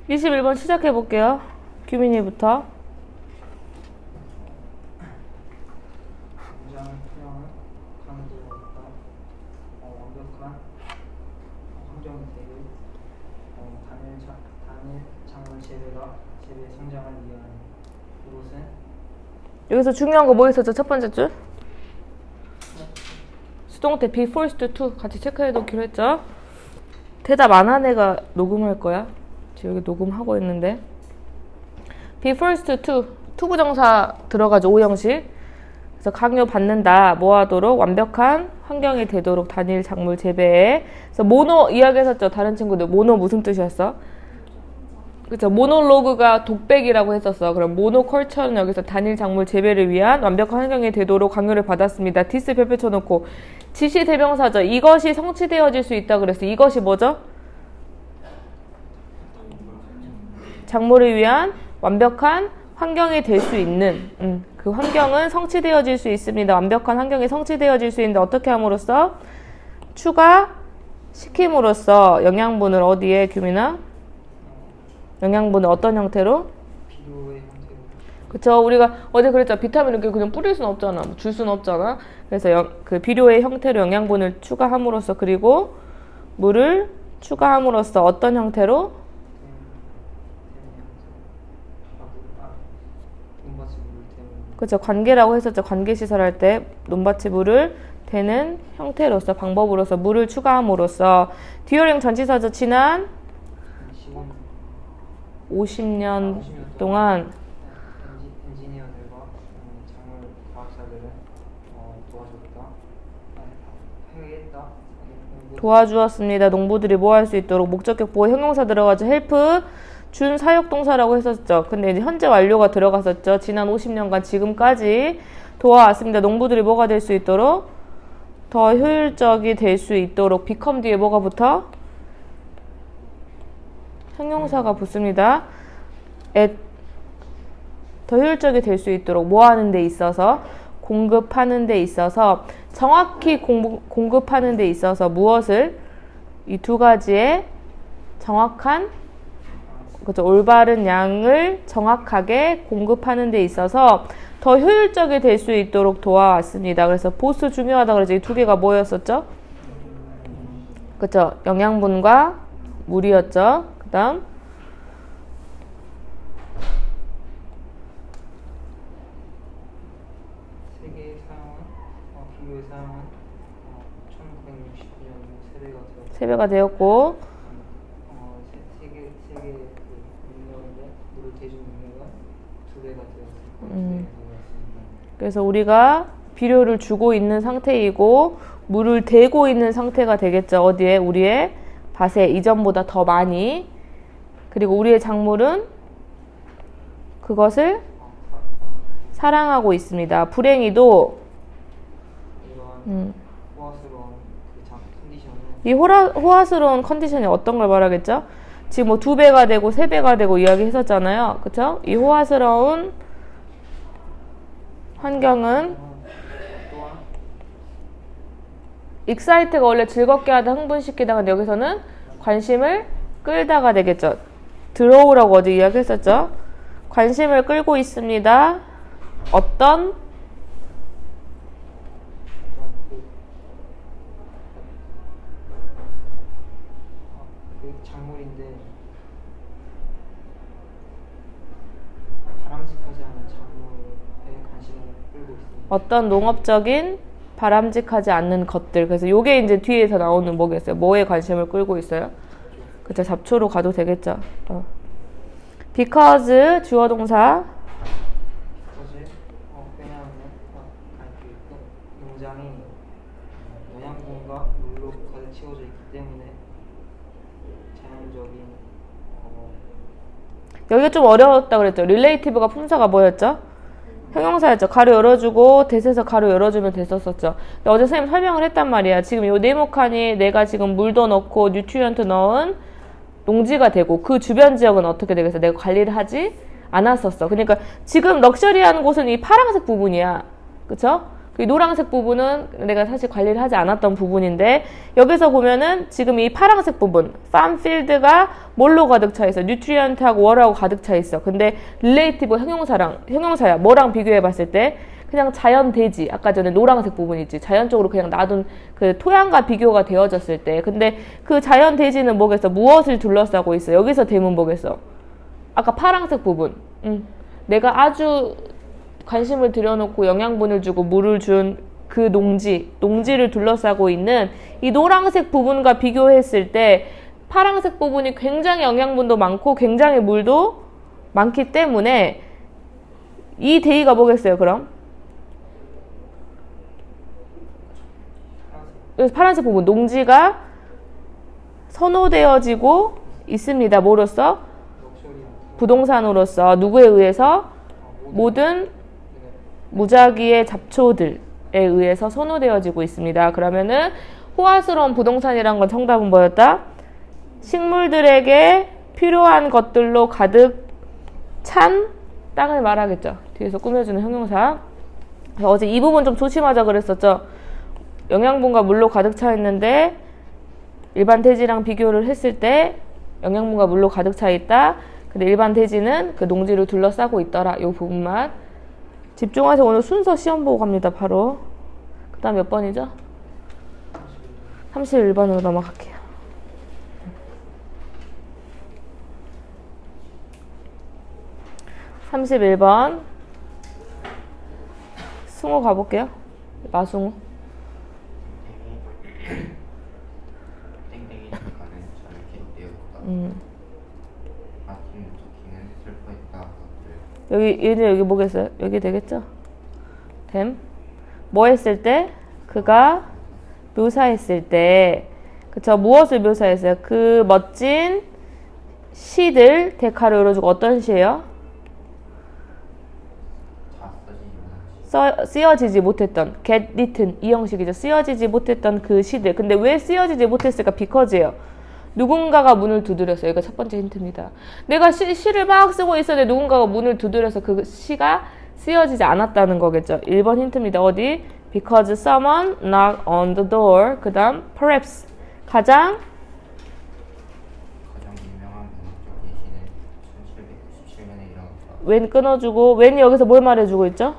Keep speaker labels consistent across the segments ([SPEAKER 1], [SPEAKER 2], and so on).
[SPEAKER 1] 21번 시작해 볼게요. 규민이부터.
[SPEAKER 2] 굉장한 투명한 강도였다. 완벽한 환경이 되고 단일 작물 재배 성장을 위한 이곳은
[SPEAKER 1] 여기서 중요한 거 뭐 있었죠? 첫 번째 줄? 수동태 be forced to 같이 체크해 놓기로 했죠? 대답 안 한 애가 녹음할 거야. 지금 여기 녹음하고 있는데 be forced to 부정사 들어가죠. 오형식. 그래서 강요 받는다. 뭐 하도록? 완벽한 환경이 되도록 단일 작물 재배에. 그래서 모노 이야기했었죠. 다른 친구들 모노 무슨 뜻이었어? 그쵸. 모노로그가 독백이라고 했었어. 그럼 모노컬처는 여기서 단일 작물 재배를 위한 완벽한 환경이 되도록 강요를 받았습니다. 디스 별표 쳐놓고 지시 대명사죠. 이것이 성취되어질 수 있다 그랬어. 이것이 뭐죠? 작물을 위한 완벽한 환경이 될 수 있는 그 환경은 성취되어질 수 있습니다. 완벽한 환경이 성취되어질 수 있는데 어떻게 함으로써? 추가시킴으로써 영양분을 어디에 규민아? 영양분을 어떤 형태로?
[SPEAKER 2] 비료의 형태로.
[SPEAKER 1] 그쵸. 우리가 어제 그랬잖아. 비타민을 그냥 뿌릴 수는 없잖아. 줄 수는 없잖아. 그래서 그 비료의 형태로 영양분을 추가함으로써 그리고 물을 추가함으로써 어떤 형태로? 그쵸. 관계라고 했었죠. 관계시설 할 때 논밭에 물을 대는 형태로서 방법으로서 물을 추가함으로써 듀어링 전치사죠. 지난 50년 동안
[SPEAKER 2] 엔지니어들과 작물 과학자들은
[SPEAKER 1] 도와주었습니다. 농부들이 뭐 할 수 있도록 목적격 보호 형용사 들어가죠. 헬프 준 사역동사라고 했었죠. 근데 이제 현재 완료가 들어갔었죠. 지난 50년간 지금까지 도와왔습니다. 농부들이 뭐가 될 수 있도록? 더 효율적이 될 수 있도록 become 뒤에 뭐가 붙어? 형용사가 붙습니다. 더 효율적이 될 수 있도록 뭐 하는 데 있어서? 공급하는 데 있어서 정확히 공급하는 데 있어서 무엇을? 이 두 가지의 정확한 그렇죠. 올바른 양을 정확하게 공급하는 데 있어서 더 효율적이 될 수 있도록 도와왔습니다. 그래서 보스 중요하다 그래서 이 두 개가 뭐였었죠? 그렇죠. 영양분과 물이었죠. 그 다음
[SPEAKER 2] 세계에 사용한 비료에 사용한 1969년
[SPEAKER 1] 세배가 되었고
[SPEAKER 2] 세계 능력인데 물을 대준 능력은 2배가 되었습니다.
[SPEAKER 1] 그래서 우리가 비료를 주고 있는 상태이고 물을 대고 있는 상태가 되겠죠. 어디에? 우리의 밭에 이전보다 더 많이. 그리고 우리의 작물은 그것을 사랑하고 있습니다. 불행히도
[SPEAKER 2] 호화스러운 컨디션은
[SPEAKER 1] 이 호화스러운 컨디션이 어떤 걸 말하겠죠? 지금 뭐 2배가 되고 3배가 되고 이야기 했었잖아요. 그쵸? 이 호화스러운 환경은 excite가 원래 즐겁게 하다 흥분시키다가 근데 여기서는 관심을 끌다가 되겠죠. 들어오라고 어제 이야기했었죠. 관심을 끌고 있습니다. 어떤
[SPEAKER 2] 작물인데 바람직하지 않은 작물에 관심을 끌고 있습니다.
[SPEAKER 1] 어떤 농업적인 바람직하지 않는 것들. 그래서 요게 이제 뒤에서 나오는 뭐겠어요? 뭐에 관심을 끌고 있어요? 그쵸, 잡초로 가도 되겠죠. because 주어 동사
[SPEAKER 2] 왜냐하면 농장이 영양분과 물로 가득 채워져 있기 때문에 자연적인
[SPEAKER 1] 여기가 좀 어려웠다 그랬죠. relative가 품사가 뭐였죠? 형용사였죠. 가로 열어주고 대세서 가로 열어주면 됐었었죠. 근데 어제 선생님 설명을 했단 말이야. 지금 요 네모칸이 내가 지금 물도 넣고 뉴트리언트 넣은 농지가 되고 그 주변 지역은 어떻게 되겠어? 내가 관리를 하지 않았었어. 그러니까 지금 럭셔리한 곳은 이 파란색 부분이야. 그쵸? 그 노란색 부분은 내가 사실 관리를 하지 않았던 부분인데 여기서 보면은 지금 이 파란색 부분 farm field가 뭘로 가득 차 있어? nutrient하고 월하고 가득 차 있어. 근데 relative 형용사야. 뭐랑 비교해 봤을 때 그냥 자연 대지, 아까 전에 노란색 부분 있지, 자연적으로 그냥 놔둔 그 토양과 비교가 되어졌을 때, 근데 그 자연 대지는 뭐겠어? 무엇을 둘러싸고 있어? 여기서 대문 뭐겠어? 아까 파란색 부분. 내가 아주 관심을 들여놓고 영양분을 주고 물을 준 그 농지를 둘러싸고 있는 이 노란색 부분과 비교했을 때 파란색 부분이 굉장히 영양분도 많고 굉장히 물도 많기 때문에 이 대의가 뭐겠어요, 그럼? 파란색 부분, 농지가 선호되어지고 있습니다. 뭐로써? 부동산으로서 누구에 의해서? 모든 무작위의 잡초들에 의해서 선호되어지고 있습니다. 그러면은 호화스러운 부동산이란 건 정답은 뭐였다? 식물들에게 필요한 것들로 가득 찬 땅을 말하겠죠. 뒤에서 꾸며주는 형용사. 어제 이 부분 좀 조심하자 그랬었죠. 영양분과 물로 가득 차 있는데 일반 대지랑 비교를 했을 때 영양분과 물로 가득 차 있다. 근데 일반 대지는 그 농지를 둘러싸고 있더라. 이 부분만 집중해서 오늘 순서 시험 보고 갑니다. 바로 그 다음 몇 번이죠? 31번으로 넘어갈게요. (31번) 승우 가볼게요. 마승우.
[SPEAKER 3] 땡땡이 잠깐은 잘 기록되었다. 아침 도끼는 슬퍼했다.
[SPEAKER 1] 여기 얘는 여기 뭐겠어요? 여기 되겠죠? 됨. 뭐 했을 때? 그가 묘사했을 때. 그쵸? 무엇을 묘사했어요? 그 멋진 시들 대가로 열어주고 어떤 시예요? 쓰여지지 못했던 get written 이 형식이죠. 쓰여지지 못했던 그 시들. 근데 왜 쓰여지지 못했을까? because예요. 누군가가 문을 두드렸어요. 이거 첫 번째 힌트입니다. 내가 시를 막 쓰고 있었는데 누군가가 문을 두드려서 그 시가 쓰여지지 않았다는 거겠죠. 1번 힌트입니다. 어디? Because someone knocked on the door. 그 다음 perhaps 가장
[SPEAKER 3] 유명한 문학적인 시는 1797년에 일어났다.
[SPEAKER 1] when 끊어주고 when이 여기서 뭘 말해주고 있죠?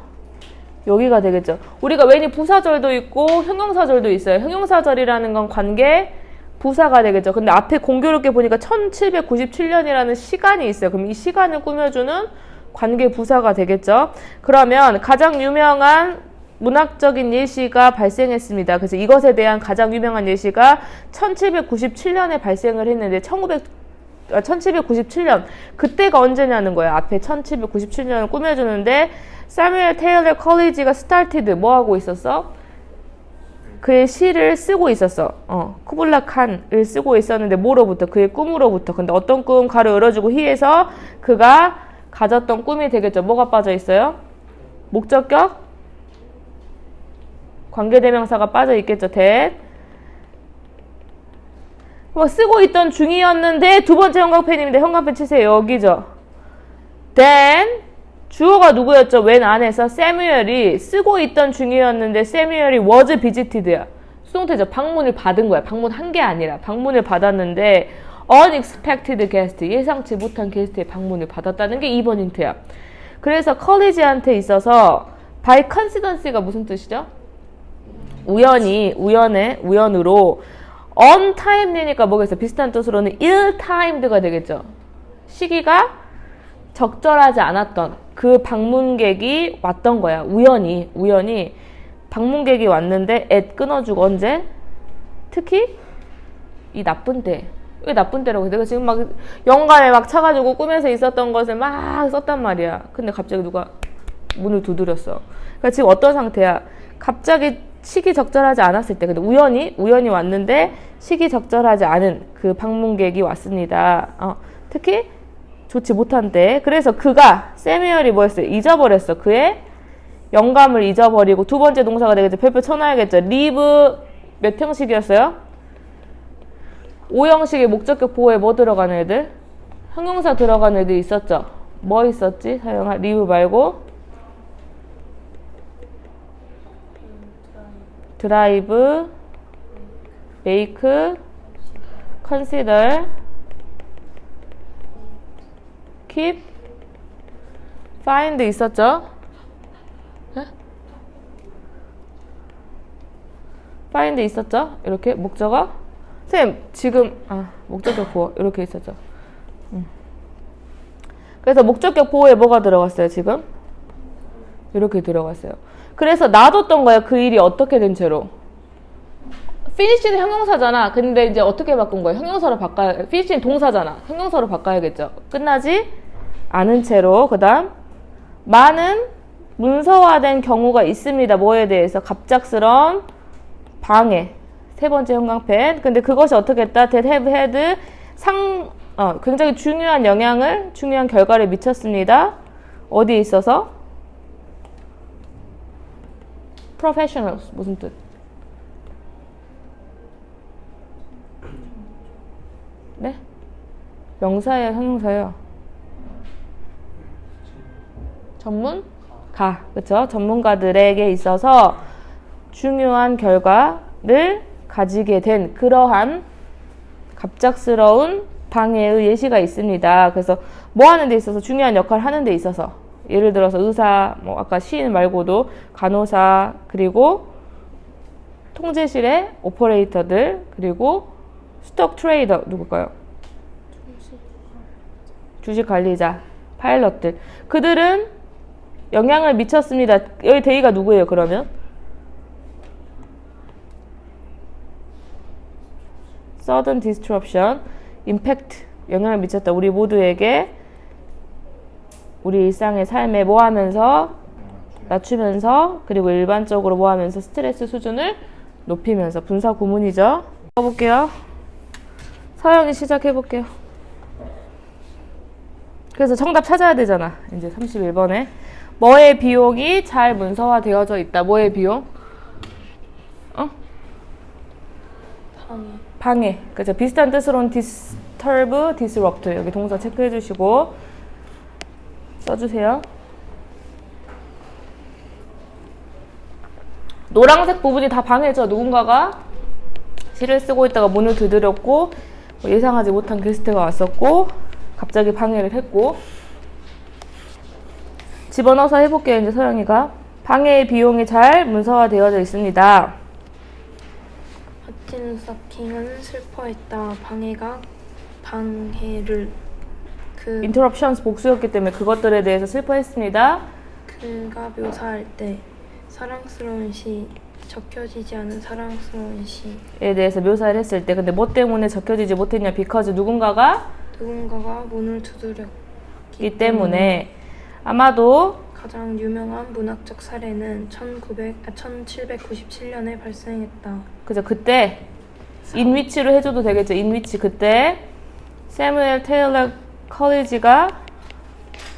[SPEAKER 1] 여기가 되겠죠. 우리가 when이 부사절도 있고 형용사절도 있어요. 형용사절이라는 건 관계 부사가 되겠죠. 근데 앞에 공교롭게 보니까 1797년이라는 시간이 있어요. 그럼 이 시간을 꾸며주는 관계 부사가 되겠죠. 그러면 가장 유명한 문학적인 예시가 발생했습니다. 그래서 이것에 대한 가장 유명한 예시가 1797년에 발생을 했는데 1797년 그때가 언제냐는 거예요. 앞에 1797년을 꾸며주는데 사뮤엘 테일러 컬리지가 started 뭐 하고 있었어? 그의 시를 쓰고 있었어. 쿠블라 칸을 쓰고 있었는데 뭐로부터? 그의 꿈으로부터. 근데 어떤 꿈? 가로 열어주고 히에서 그가 가졌던 꿈이 되겠죠. 뭐가 빠져 있어요? 목적격? 관계대명사가 빠져 있겠죠. that. 뭐 쓰고 있던 중이었는데 두 번째 형광펜입니다. 형광펜 치세요. 여기죠. then 주어가 누구였죠? when 안에서 세뮤엘이 쓰고 있던 중이었는데 세뮤엘이 was visited야. 수동태죠. 방문을 받은 거야. 방문한 게 아니라 방문을 받았는데 unexpected guest, 예상치 못한 게스트의 방문을 받았다는 게 2번 힌트야. 그래서 컬리지한테 있어서 by coincidence가 무슨 뜻이죠? 우연으로 untimely니까 뭐겠어? 비슷한 뜻으로는 ill-timed가 되겠죠. 시기가 적절하지 않았던 그 방문객이 왔던 거야. 우연히 방문객이 왔는데 at 끊어주고 언제? 특히 이 나쁜 때. 왜 나쁜 때라고 해? 내가 지금 막 영감에 막 차가지고 꿈에서 있었던 것을 막 썼단 말이야. 근데 갑자기 누가 문을 두드렸어. 그러니까 지금 어떤 상태야? 갑자기 시기 적절하지 않았을 때, 근데 우연히 왔는데 시기 적절하지 않은 그 방문객이 왔습니다. 특히 좋지 못한 때. 그래서 그가 세뮤얼이 뭐였어요? 잊어버렸어. 그의 영감을 잊어버리고 두 번째 동사가 되겠죠. 별표 쳐놔야겠죠. leave 몇 형식이었어요? 5형식의 목적격 보호에 뭐 들어가는 애들? 형용사 들어가는 애들 있었죠. 뭐 있었지? 사용할 leave 말고 drive, make, consider, keep, find 있었죠? 네? find 있었죠? 이렇게 목적어? 선생님 지금 목적격 보호 이렇게 있었죠? 그래서 목적격 보호에 뭐가 들어갔어요 지금? 이렇게 들어갔어요. 그래서 놔뒀던 거야. 그 일이 어떻게 된 채로. finish는 형용사잖아. 근데 이제 어떻게 바꾼 거야? 형용사로 바꿔야, finish는 동사잖아. 형용사로 바꿔야겠죠. 끝나지 않은 채로. 그 다음 많은 문서화된 경우가 있습니다. 뭐에 대해서? 갑작스러운 방해. 세 번째 형광펜. 근데 그것이 어떻게 했다? that have had 굉장히 중요한 결과를 미쳤습니다. 어디에 있어서? professionals. 무슨 뜻? 네? 명사예요, 형용사예요? 전문가. 그쵸? 전문가들에게 있어서 중요한 결과를 가지게 된 그러한 갑작스러운 방해의 예시가 있습니다. 그래서 뭐 하는 데 있어서 중요한 역할을 하는 데 있어서 예를 들어서 의사, 뭐 아까 시인 말고도 간호사, 그리고 통제실의 오퍼레이터들, 그리고 스톡 트레이더 누굴까요? 주식 관리자, 파일럿들. 그들은 영향을 미쳤습니다. 여기 대의가 누구예요, 그러면? sudden disruption, impact, 영향을 미쳤다. 우리 모두에게 우리 일상의 삶에 뭐 하면서? 낮추면서, 그리고 일반적으로 뭐 하면서? 스트레스 수준을 높이면서. 분사 구문이죠. 해볼게요. 서영이 시작해볼게요. 그래서 정답 찾아야 되잖아. 이제 31번에. 뭐의 비용이 잘 문서화 되어져 있다. 뭐의 비용? 방해. 그죠? 비슷한 뜻으로는 disturb, disrupt. 여기 동사 체크해 주시고 써주세요. 노란색 부분이 다 방해죠. 누군가가 시를 쓰고 있다가 문을 두드렸고 예상하지 못한 게스트가 왔었고 갑자기 방해를 했고. 집어넣어서 해볼게요. 이제 서영이가. 방해의 비용이 잘 문서화되어져 있습니다.
[SPEAKER 4] 마틴 루서킹은 슬퍼했다. 방해를
[SPEAKER 1] interruptions 복수였기 때문에 그것들에 대해서 슬퍼했습니다.
[SPEAKER 4] 그가 묘사할 때 사랑스러운 시, 적혀지지 않은 사랑스러운 시에
[SPEAKER 1] 대해서 묘사를 했을 때 근데 뭐 때문에 적혀지지 못했냐? because 누군가가
[SPEAKER 4] 문을 두드렸기
[SPEAKER 1] 이 때문에. 아마도
[SPEAKER 4] 가장 유명한 문학적 사례는 1797년에 발생했다.
[SPEAKER 1] 그죠? 그때 in which로 해줘도 되겠죠? in which. 그때 세무엘 테일러 컬리지가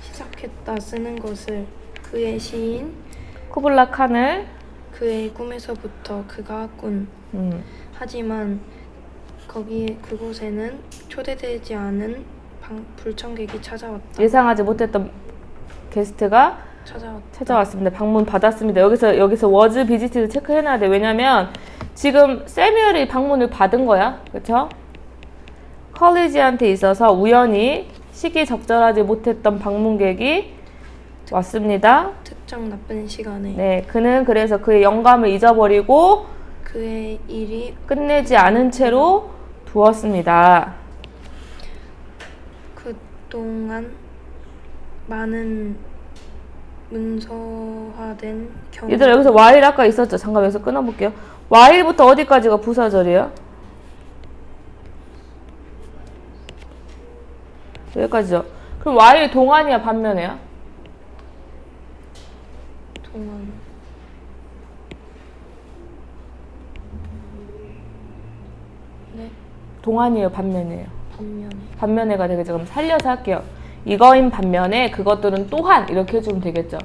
[SPEAKER 4] 시작했다 쓰는 것을 그의 시인
[SPEAKER 1] 쿠블라 칸을
[SPEAKER 4] 그의 꿈에서부터 그가 꾼. 하지만 그곳에는 초대되지 않은 불청객이 찾아왔다.
[SPEAKER 1] 예상하지 못했던 게스트가 찾아왔습니다. 방문 받았습니다. 여기서 was visited 체크해놔야 돼. 왜냐면 지금 세뮤얼이 방문을 받은 거야. 그쵸? 컬리지한테 있어서 우연히 시기적절하지 못했던 방문객이 왔습니다.
[SPEAKER 4] 특정 나쁜 시간에.
[SPEAKER 1] 네, 그는 그래서 그의 영감을 잊어버리고
[SPEAKER 4] 그의 일이
[SPEAKER 1] 끝내지 않은 채로 두었습니다.
[SPEAKER 4] 그동안 많은 문서화된 경우.
[SPEAKER 1] 얘들아 여기서 while 아까 있었죠? 잠깐 여기서 끊어볼게요. while부터 어디까지가 부사절이에요? 여기까지죠. 그럼 while 동안이야 반면에야?
[SPEAKER 4] 동안. 네.
[SPEAKER 1] 동안이에요 반면이에요?
[SPEAKER 4] 반면에.
[SPEAKER 1] 반면에가 되겠죠. 그럼 살려서 할게요. 이거인 반면에 그것들은 또한 이렇게 해주면 되겠죠.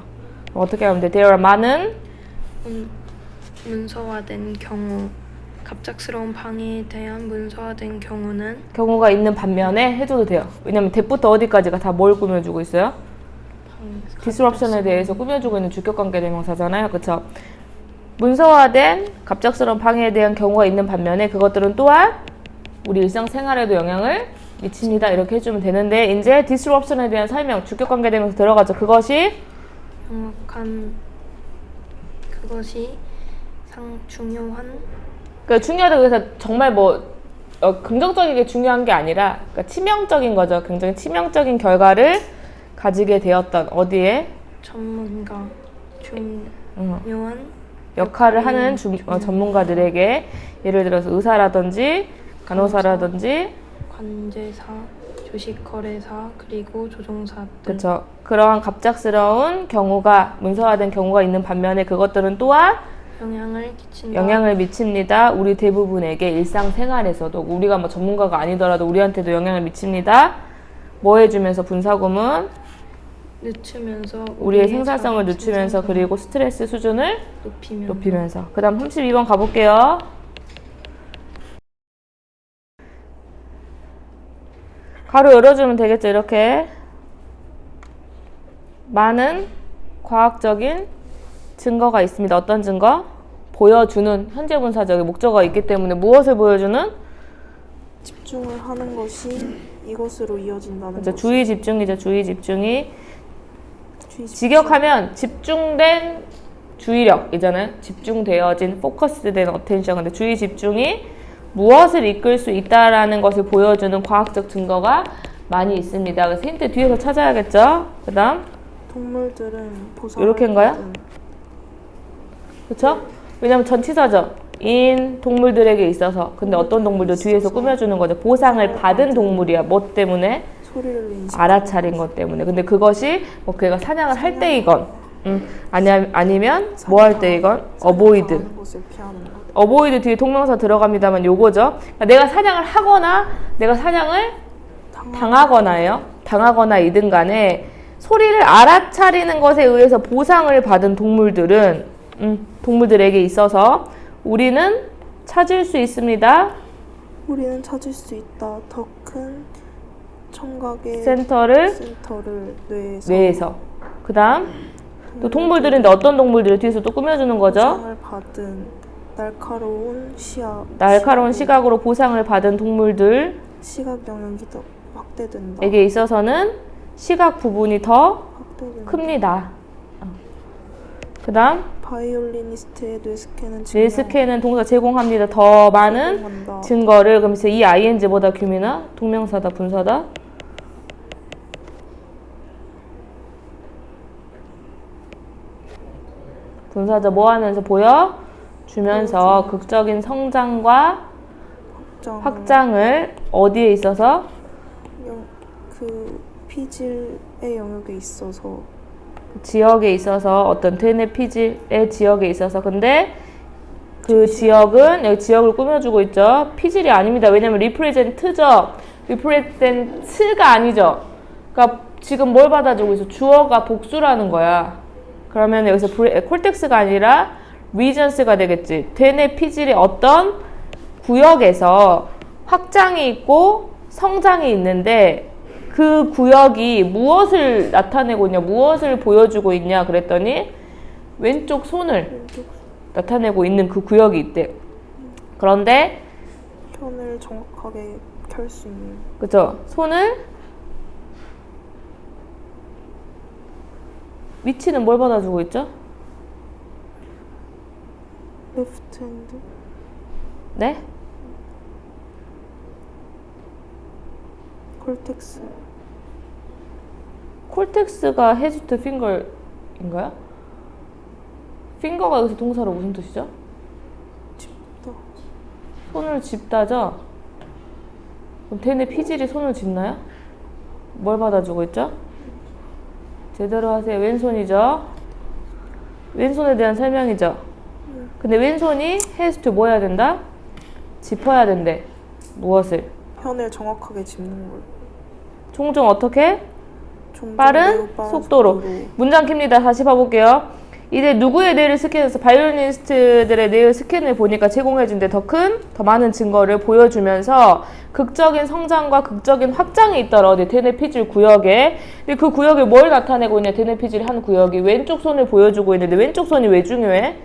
[SPEAKER 1] 그럼 어떻게 하면 돼? There are 많은
[SPEAKER 4] 문서화된 경우. 갑작스러운 방해에 대한 문서화된
[SPEAKER 1] 경우가 있는 반면에 해줘도 돼요. 왜냐면 that부터 어디까지가 다 뭘 꾸며주고 있어요? disruption에 대해서 꾸며주고 있는 주격관계 대명사잖아요. 그쵸? 문서화된 갑작스러운 방해에 대한 경우가 있는 반면에 그것들은 또한 우리 일상생활에도 영향을 미칩니다. 이렇게 해주면 되는데 이제 disruption에 대한 설명, 주격관계 되면서 들어가죠. 그것이
[SPEAKER 4] 중요한
[SPEAKER 1] 그러니까 중요하다 그래서 정말 뭐 긍정적이게 중요한 게 아니라 그러니까 치명적인 거죠. 굉장히 치명적인 결과를 가지게 되었던 어디에
[SPEAKER 4] 전문가 중요한
[SPEAKER 1] 역할을 하는 전문가들에게 예를 들어서 의사라든지 간호사라든지
[SPEAKER 4] 관제사, 주식거래사 그리고 조종사 등
[SPEAKER 1] 그렇죠. 그러한 갑작스러운 경우가 문서화된 경우가 있는 반면에 그것들은 또한 영향을 미칩니다. 우리 대부분에게 일상생활에서도 우리가 뭐 전문가가 아니더라도 우리한테도 영향을 미칩니다. 뭐 해주면서 분사구문
[SPEAKER 4] 늦추면서
[SPEAKER 1] 우리의 생산성을 늦추면서 그리고 스트레스 수준을 높이면서 그 다음 32번 가볼게요. 가로 열어주면 되겠죠. 이렇게 많은 과학적인 증거가 있습니다. 어떤 증거? 보여주는 현재 분사적인 목적어가 있기 때문에 무엇을 보여주는?
[SPEAKER 5] 집중을 하는 것이 이것으로 이어진다는
[SPEAKER 1] 그렇죠.
[SPEAKER 5] 거죠.
[SPEAKER 1] 주의 집중이죠. 주의 집중이 직역하면 집중된 주의력이잖아요. 집중되어진 포커스된 어텐션. 근데 주의 집중이 무엇을 이끌 수 있다라는 것을 보여주는 과학적 증거가 많이 있습니다. 그래서 힌트 뒤에서 찾아야겠죠. 그 다음
[SPEAKER 5] 동물들은 보상을
[SPEAKER 1] 이렇게인가요?
[SPEAKER 5] 받은
[SPEAKER 1] 그렇죠? 왜냐면 전치사죠. 인 동물들에게 있어서. 근데 어떤 동물도 뒤에서 꾸며주는 거죠. 보상을 받은 동물이야. 뭐 때문에?
[SPEAKER 5] 소리를 인식
[SPEAKER 1] 알아차린 것 때문에. 근데 그것이 뭐 걔가 사냥을 할 때이건 아니면 뭐 할 때이건 어보이드.
[SPEAKER 5] 것을 피하는 것.
[SPEAKER 1] 어보이드 뒤에 동명사 들어갑니다만 요거죠. 그러니까 내가 사냥을 하거나 내가 사냥을 당하거나예요. 당하거나이든 간에 소리를 알아차리는 것에 의해서 보상을 받은 동물들에게 있어서 우리는 찾을 수 있습니다.
[SPEAKER 5] 우리는 찾을 수 있다. 더 큰 청각의
[SPEAKER 1] 센터를 뇌에서. 그 다음 또 동물들인데 어떤 동물들을 뒤에서 또 꾸며주는 거죠.
[SPEAKER 5] 보상을 받은 날카로운
[SPEAKER 1] 시각으로 보상을 받은 동물들
[SPEAKER 5] 시각 영역이 더 확대된다.
[SPEAKER 1] 에게 있어서는 시각 부분이 더
[SPEAKER 5] 확대된다.
[SPEAKER 1] 큽니다. 그 다음
[SPEAKER 5] 바이올리니스트의
[SPEAKER 1] 뇌스캔은 동사 제공합니다. 더 많은
[SPEAKER 5] 제공한다.
[SPEAKER 1] 증거를. 그럼 이 ing보다 규미나 동명사다 분사다? 분사죠. 뭐 하면서 보여주면서 극적인 성장과 확장을 어디에 있어서?
[SPEAKER 5] 그 피질의 영역에 있어서
[SPEAKER 1] 지역에 있어서 어떤 되뇌 피질의 지역에 있어서. 근데 그 지역은 여기 지역을 꾸며주고 있죠. 피질이 아닙니다. 왜냐면 represent죠. represent가 아니죠. 그러니까 지금 뭘 받아주고 있어? 주어가 복수라는 거야. 그러면 여기서 콜텍스가 아니라 regions가 되겠지. 되뇌 피질의 어떤 구역에서 확장이 있고 성장이 있는데 그 구역이 무엇을 나타내고 있냐, 무엇을 보여주고 있냐 그랬더니 왼쪽 손을 나타내고 있는 그 구역이 있대. 그런데
[SPEAKER 5] 현을 정확하게 켤 수 있는
[SPEAKER 1] 그죠? 손을 위치는 뭘 받아주고 있죠?
[SPEAKER 5] 레프트 핸드
[SPEAKER 1] 네?
[SPEAKER 5] 콜텍스
[SPEAKER 1] 콜텍스가 head to finger인가요? finger가 여기서 동사로 무슨 뜻이죠?
[SPEAKER 5] 짚다
[SPEAKER 1] 손을 짚다죠? 그럼 대뇌 피질이 손을 짚나요? 뭘 받아주고 있죠? 제대로 하세요. 왼손이죠? 왼손에 대한 설명이죠? 근데 왼손이 has to 뭐 해야 된다? 짚어야 된대. 무엇을?
[SPEAKER 5] 현을 정확하게 짚는 걸
[SPEAKER 1] 종종 어떻게?
[SPEAKER 5] 종종
[SPEAKER 1] 빠른
[SPEAKER 5] 매우 빠른
[SPEAKER 1] 속도로. 문장 킵니다. 다시 봐볼게요. 이제 누구의 뇌를 스캔해서 바이올리니스트들의 뇌의 스캔을 보니까 제공해준대. 더 많은 증거를 보여주면서 극적인 성장과 극적인 확장이 있더라. 어디 대뇌 피질 구역에. 근데 그 구역에 뭘 나타내고 있냐? 대뇌 피질이 한 구역이 왼쪽 손을 보여주고 있는데 왼쪽 손이 왜 중요해?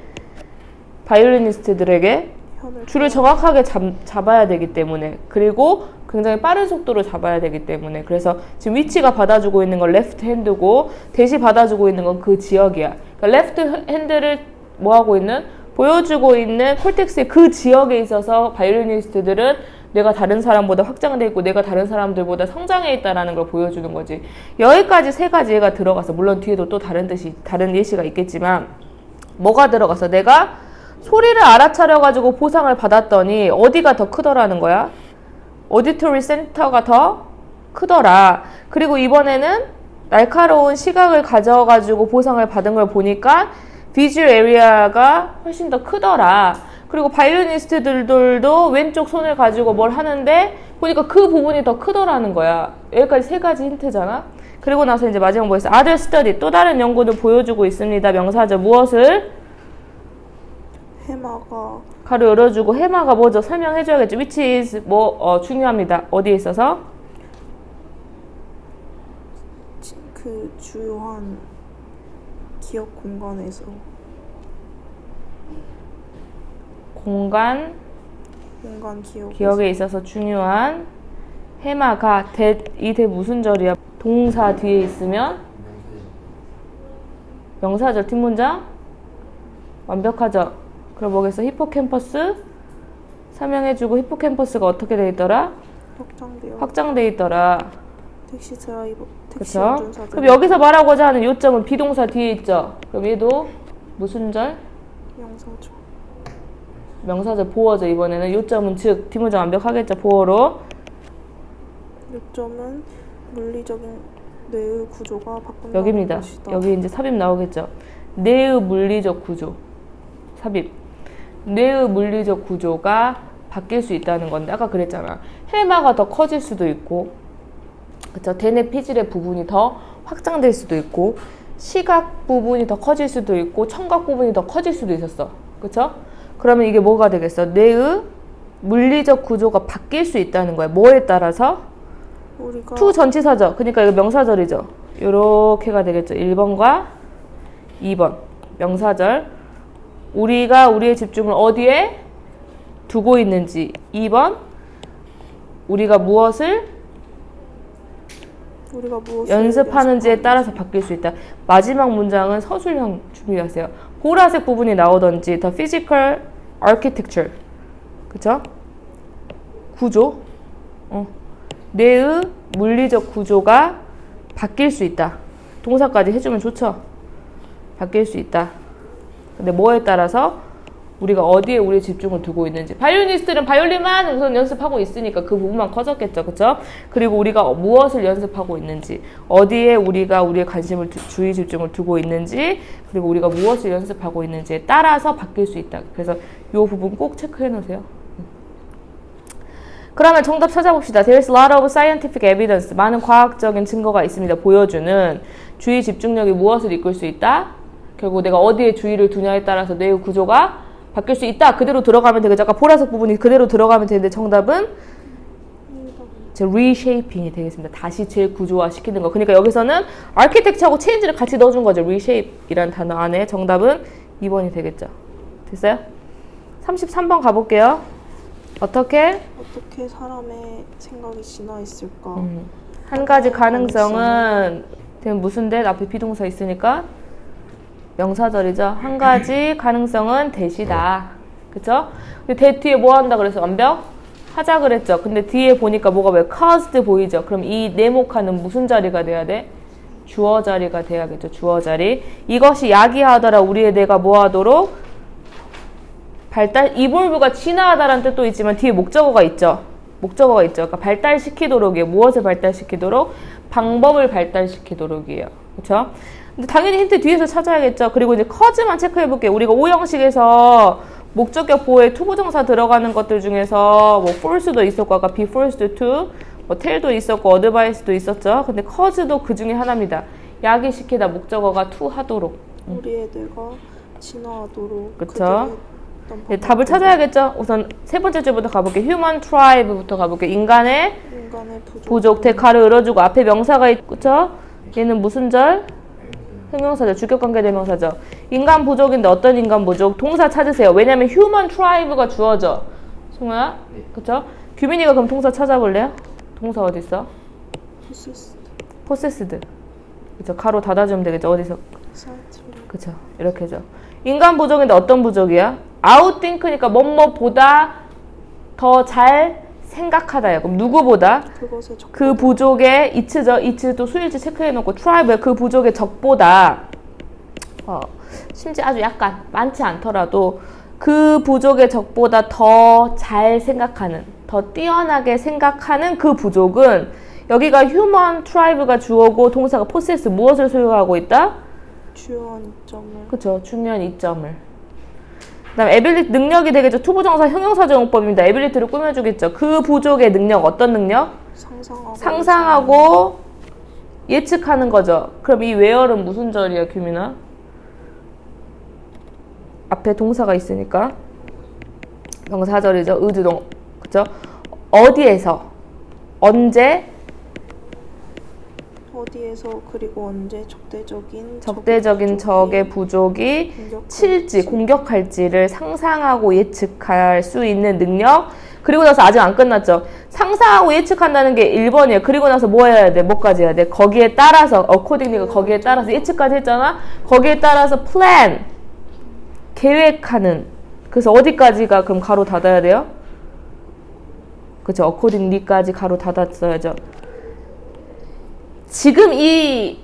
[SPEAKER 1] 바이올리니스트들에게
[SPEAKER 5] 현을
[SPEAKER 1] 줄을 정확하게 잡아야 되기 때문에, 그리고 굉장히 빠른 속도로 잡아야 되기 때문에, 그래서 지금 위치가 받아주고 있는 건 레프트 핸드고 대시 받아주고 있는 건 그 지역이야. 그러니까 레프트 핸드를 뭐하고 있는? 보여주고 있는 콜텍스의 그 지역에 있어서 바이올리니스트들은 내가 다른 사람보다 확장돼 있고 내가 다른 사람들보다 성장해 있다라는 걸 보여주는 거지. 여기까지 세 가지가 들어가서, 물론 뒤에도 또 다른 예시가 있겠지만, 뭐가 들어가서 내가 소리를 알아차려가지고 보상을 받았더니 어디가 더 크더라는 거야? 오디토리 센터가 더 크더라. 그리고 이번에는 날카로운 시각을 가져가지고 보상을 받은 걸 보니까 비주얼 에리아가 훨씬 더 크더라. 그리고 바이올리니스트들도 왼쪽 손을 가지고 뭘 하는데 보니까 그 부분이 더 크더라는 거야. 여기까지 세 가지 힌트잖아. 그리고 나서 이제 마지막 뭐였어? Other study, 또 다른 연구도 보여주고 있습니다. 명사절 무엇을?
[SPEAKER 5] 해마가
[SPEAKER 1] 가로 열어주고 해마가 뭐죠? 설명해줘야겠죠. Which is 중요합니다. 어디에 있어서?
[SPEAKER 5] 그 주요한 기억 공간에서
[SPEAKER 1] 공간 기억에 있어서 중요한 해마가 이 대 무슨 절이야? 동사 뒤에 있으면 명사절 뒷문장 완벽하죠? 그럼 뭐겠어? 히포캠퍼스 설명해주고 히포캠퍼스가 어떻게 돼 있더라? 확장돼 있더라.
[SPEAKER 5] 택시 드라이버, 택시
[SPEAKER 1] 그쵸?
[SPEAKER 5] 운전사들.
[SPEAKER 1] 그럼 여기서 말하고자 하는 요점은 비동사 뒤에 있죠? 그럼 얘도 무슨 절?
[SPEAKER 5] 명사죠.
[SPEAKER 1] 명사절 보어죠. 이번에는 요점은 즉 뒷문장 완벽하겠죠? 보어로.
[SPEAKER 5] 요점은 물리적인 뇌의 구조가 바꾼다는
[SPEAKER 1] 여기입니다.
[SPEAKER 5] 것이다.
[SPEAKER 1] 여기 이제 삽입 나오겠죠? 뇌의 물리적 구조. 삽입. 뇌의 물리적 구조가 바뀔 수 있다는 건데 아까 그랬잖아. 해마가 더 커질 수도 있고, 그쵸? 대뇌 피질의 부분이 더 확장될 수도 있고, 시각 부분이 더 커질 수도 있고, 청각 부분이 더 커질 수도 있었어. 그쵸? 그러면 이게 뭐가 되겠어? 뇌의 물리적 구조가 바뀔 수 있다는 거야. 뭐에 따라서?
[SPEAKER 5] 우리가
[SPEAKER 1] to 전치사죠. 그러니까 이거 명사절이죠. 요렇게가 되겠죠. 1번과 2번 명사절. 우리가 우리의 집중을 어디에 두고 있는지. 2번 우리가 무엇을 연습하는지에 따라서 바뀔 수 있다. 마지막 문장은 서술형 준비하세요. 보라색 부분이 나오던지 the physical architecture, 그쵸? 구조, 뇌의 물리적 구조가 바뀔 수 있다. 동사까지 해주면 좋죠? 바뀔 수 있다. 근데 뭐에 따라서 우리가 어디에 우리의 집중을 두고 있는지. 바이올리니스트는 바이올린만 우선 연습하고 있으니까 그 부분만 커졌겠죠. 그쵸? 그리고 우리가 무엇을 연습하고 있는지, 어디에 우리가 우리의 관심을 주의 집중을 두고 있는지, 그리고 우리가 무엇을 연습하고 있는지에 따라서 바뀔 수 있다. 그래서 이 부분 꼭 체크해 놓으세요. 그러면 정답 찾아봅시다. There's a lot of scientific evidence. 많은 과학적인 증거가 있습니다. 보여주는 주의 집중력이 무엇을 이끌 수 있다? 결국 내가 어디에 주의를 두냐에 따라서 뇌의 구조가 바뀔 수 있다. 그대로 들어가면 되겠죠. 아까 보라색 부분이 그대로 들어가면 되는데 정답은 reshaping이 되겠습니다. 다시 재구조화 시키는 거. 그러니까 여기서는 architecture하고 change를 같이 넣어준 거죠. reshape이라는 단어 안에. 정답은 2번이 되겠죠. 됐어요? 33번 가볼게요. 어떻게
[SPEAKER 5] 사람의 생각이 진화 있을까?
[SPEAKER 1] 한 가지 가능성은 무슨 대? 앞에 비동사 있으니까 명사절이죠. 한 가지 가능성은 대시다. 그쵸? 대 뒤에 뭐 한다 그래서 완벽? 하자 그랬죠. 근데 뒤에 보니까 뭐가 왜 caused 보이죠? 그럼 이 네모칸은 무슨 자리가 돼야 돼? 주어 자리가 돼야겠죠. 주어 자리. 이것이 야기하더라. 우리의 뇌가 뭐 하도록? evolve가 진화하다라는 뜻도 있지만 뒤에 목적어가 있죠. 목적어가 있죠. 그러니까 발달시키도록이에요. 무엇을 발달시키도록? 방법을 발달시키도록이에요. 그쵸? 근데 당연히 힌트 뒤에서 찾아야겠죠. 그리고 이제 cause만 체크해볼게요. 우리가 오형식에서 목적격 보호에 투부정사 들어가는 것들 중에서 뭐 force도 있었고 아까 be forced to, 뭐 tell도 있었고 advice도 있었죠. 근데 cause도 그 중에 하나입니다. 야기시키다 목적어가 to 하도록.
[SPEAKER 5] 우리의 뇌가 진화하도록.
[SPEAKER 1] 그쵸? 네, 답을 찾아야겠죠. 우선 세 번째 줄부터 가볼게요. human tribe부터 가볼게요. 인간의 부족. 대 가로 열어주고 앞에 명사가 있죠. 얘는 무슨 절? 형용사죠. 주격관계 대명사죠. 인간 부족인데 어떤 인간 부족? 동사 찾으세요. 왜냐면 human tribe가 주어져. 승우야?
[SPEAKER 3] 네.
[SPEAKER 1] 그쵸? 규민이가 그럼 동사 찾아볼래요? 동사 어디 있어?
[SPEAKER 5] possessed,
[SPEAKER 1] possessed. 그쵸? 가로 닫아주면 되겠죠. 어디서?
[SPEAKER 5] excited,
[SPEAKER 1] 그쵸? 이렇게 죠 인간 부족인데 어떤 부족이야? outthink니까 뭐뭐보다 더 잘 생각하다요. 그럼 누구보다?
[SPEAKER 5] 그것의 적
[SPEAKER 1] 그 부족의 it죠. it 또 수일치 체크해놓고 tribe 그 부족의 적보다 심지어 아주 약간 많지 않더라도 그 부족의 적보다 더 잘 생각하는 더 뛰어나게 생각하는 그 부족은 여기가 human tribe가 주어고 동사가 possess 무엇을 소유하고 있다?
[SPEAKER 5] 주요한 이점을
[SPEAKER 1] 그쵸. 중요한 이점을. 그 다음 ability 능력이 되겠죠. 투부정사 형용사정법입니다. ability를 꾸며주겠죠. 그 부족의 능력 어떤 능력? 상상하고 예측하는 거죠. 그럼 이 where은 무슨 절이야 규민아? 앞에 동사가 있으니까 명사절이죠. 의주동 그쵸? 어디에서 언제
[SPEAKER 5] 어디에서 그리고 언제
[SPEAKER 1] 적대적인 적의 부족이 칠지 공격할지를 상상하고 예측할 수 있는 능력. 그리고 나서 아직 안 끝났죠. 상상하고 예측한다는 게 1번이에요. 그리고 나서 뭐 해야 돼? 뭐까지 해야 돼? 거기에 따라서 accordingly가 거기에 따라서 예측까지 했잖아. 거기에 따라서 plan 계획하는. 그래서 어디까지가 그럼 가로 닫아야 돼요? 그쵸? accordingly까지 가로 닫았어야죠. 지금 이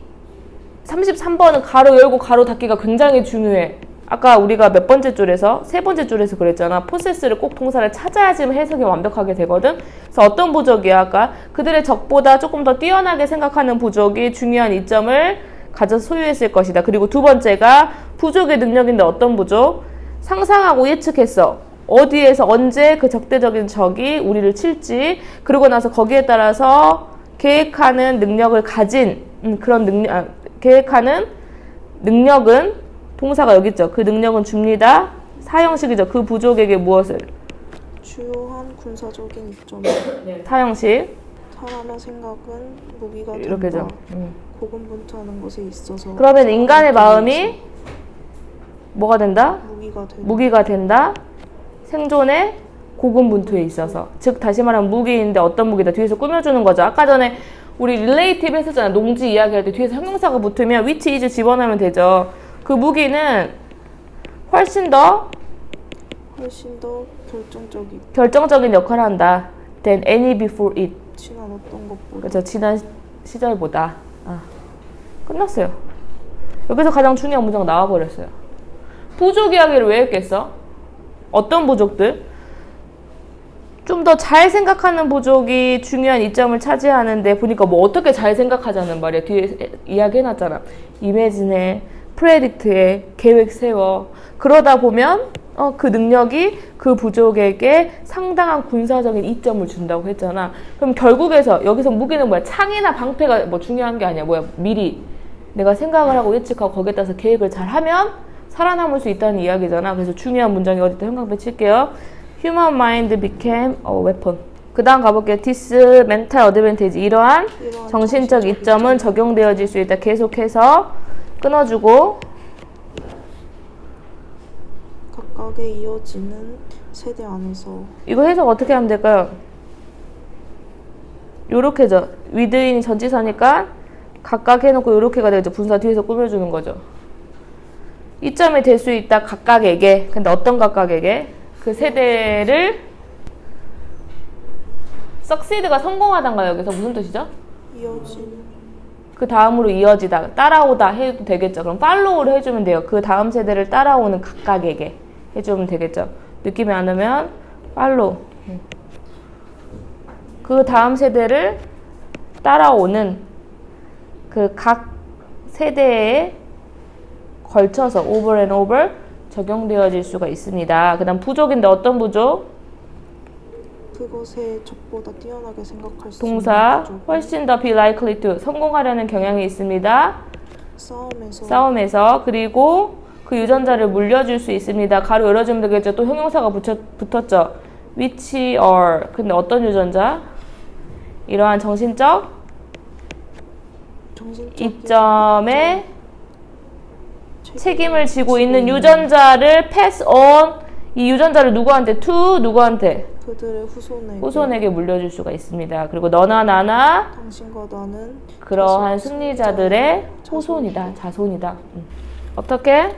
[SPEAKER 1] 33번은 가로 열고 가로 닫기가 굉장히 중요해. 아까 우리가 몇 번째 줄에서 세 번째 줄에서 그랬잖아. 포세스를 꼭 동사를 찾아야지만 해석이 완벽하게 되거든. 그래서 어떤 부족이야? 아까 그들의 적보다 조금 더 뛰어나게 생각하는 부족이 중요한 이점을 가져서 소유했을 것이다. 그리고 두 번째가 부족의 능력인데 어떤 부족? 상상하고 예측했어. 어디에서 언제 그 적대적인 적이 우리를 칠지. 그리고 나서 거기에 따라서 계획하는 능력을 가진 그런 능력, 계획하는 능력은 동사가 여기 있죠. 그 능력은 줍니다. 사형식이죠. 그 부족에게 무엇을?
[SPEAKER 5] 주요한 군사적인 이점을
[SPEAKER 1] 사형식.
[SPEAKER 5] 사람의 생각은 무기가 된다.
[SPEAKER 1] 이렇게죠.
[SPEAKER 5] 고군분투하는 것에 있어서
[SPEAKER 1] 그러면 인간의 마음이 뭐가 된다? 무기가 된다. 생존의 고군분투에 있어서. 즉 다시 말하면 무기인데 어떤 무기다? 뒤에서 꾸며주는 거죠. 아까 전에 우리 릴레이티브 했었잖아. 농지 이야기할 때 뒤에서 형용사가 붙으면 which is 집어넣으면 되죠. 그 무기는 훨씬 더 결정적인 역할을 한다. than any before it.
[SPEAKER 5] 지난 어떤 것보다.
[SPEAKER 1] 그렇죠. 지난 시절보다. 끝났어요. 여기서 가장 중요한 문제가 나와버렸어요. 부족 이야기를 왜 했겠어? 어떤 부족들? 좀 더 잘 생각하는 부족이 중요한 이점을 차지하는데 보니까 뭐 어떻게 잘 생각하자는 말이야. 뒤에 이야기해놨잖아. 이매진해, 프레딕트해, 계획 세워. 그러다 보면 그 능력이 그 부족에게 상당한 군사적인 이점을 준다고 했잖아. 그럼 결국에서 여기서 무기는 뭐야? 창이나 방패가 뭐 중요한 게 아니야. 뭐야? 미리 내가 생각을 하고 예측하고 거기에 따라서 계획을 잘 하면 살아남을 수 있다는 이야기잖아. 그래서 중요한 문장이 어디다 형광펜 칠게요. Human mind became a weapon. 그 다음 가볼게요. This mental advantage. 이러한 정신적 이점은 적용되어질 수 있다. 계속해서 끊어주고
[SPEAKER 5] 각각의 이어지는 세대 안에서
[SPEAKER 1] 이거 해석 어떻게 하면 될까요? 요렇게죠. within이 전치사니까 각각 해놓고 요렇게가 되죠. 분사 뒤에서 꾸며주는 거죠. 이점이 될 수 있다. 각각에게. 근데 어떤 각각에게? 그 세대를 succeed가 성공하단가 여기서 무슨 뜻이죠?
[SPEAKER 5] 이어진
[SPEAKER 1] 그 다음으로 이어지다, 따라오다 해도 되겠죠. 그럼 follow를 해주면 돼요. 그 다음 세대를 따라오는 각각에게 해주면 되겠죠. 느낌이 안 오면 follow. 그 다음 세대를 따라오는 그 각 세대에 걸쳐서 over and over 적용되어질 수가 있습니다. 그 다음 부족인데 어떤 부족?
[SPEAKER 5] 그것의 적보다 뛰어나게 생각할 수
[SPEAKER 1] 동사
[SPEAKER 5] 있는 부족.
[SPEAKER 1] 훨씬 더 be likely to 성공하려는 경향이 있습니다. 싸움에서 그리고 그 유전자를 물려줄 수 있습니다. 가로 열어주면 되겠죠. 또 형용사가 붙었죠. which are 근데 어떤 유전자? 이러한 정신적 이점에 책임을 지고 있는 유전자를 pass on. 이 유전자를 누구한테? to 누구한테?
[SPEAKER 5] 그들의 후손에게
[SPEAKER 1] 후손에게 물려줄 수가 있습니다. 그리고 너나 나나
[SPEAKER 5] 당신과 나는
[SPEAKER 1] 그러한 승리자들의 후손이다, 자손이다. 어떻게?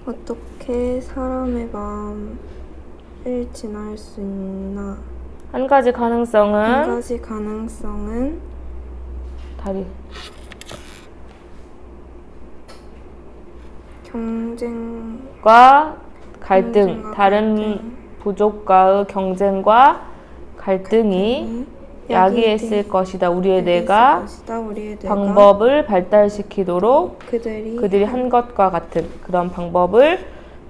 [SPEAKER 4] 어떻게 사람의 마음을 지날 수 있나?
[SPEAKER 1] 한 가지
[SPEAKER 4] 한
[SPEAKER 1] 가능성은
[SPEAKER 4] 가지 가능성은
[SPEAKER 1] 다리
[SPEAKER 4] 경쟁과
[SPEAKER 1] 갈등, 다른 부족과의 경쟁과 갈등이 야기했을 것이다. 우리의 뇌가 방법을 발달시키도록 그들이 한 것과 같은 그런 방법을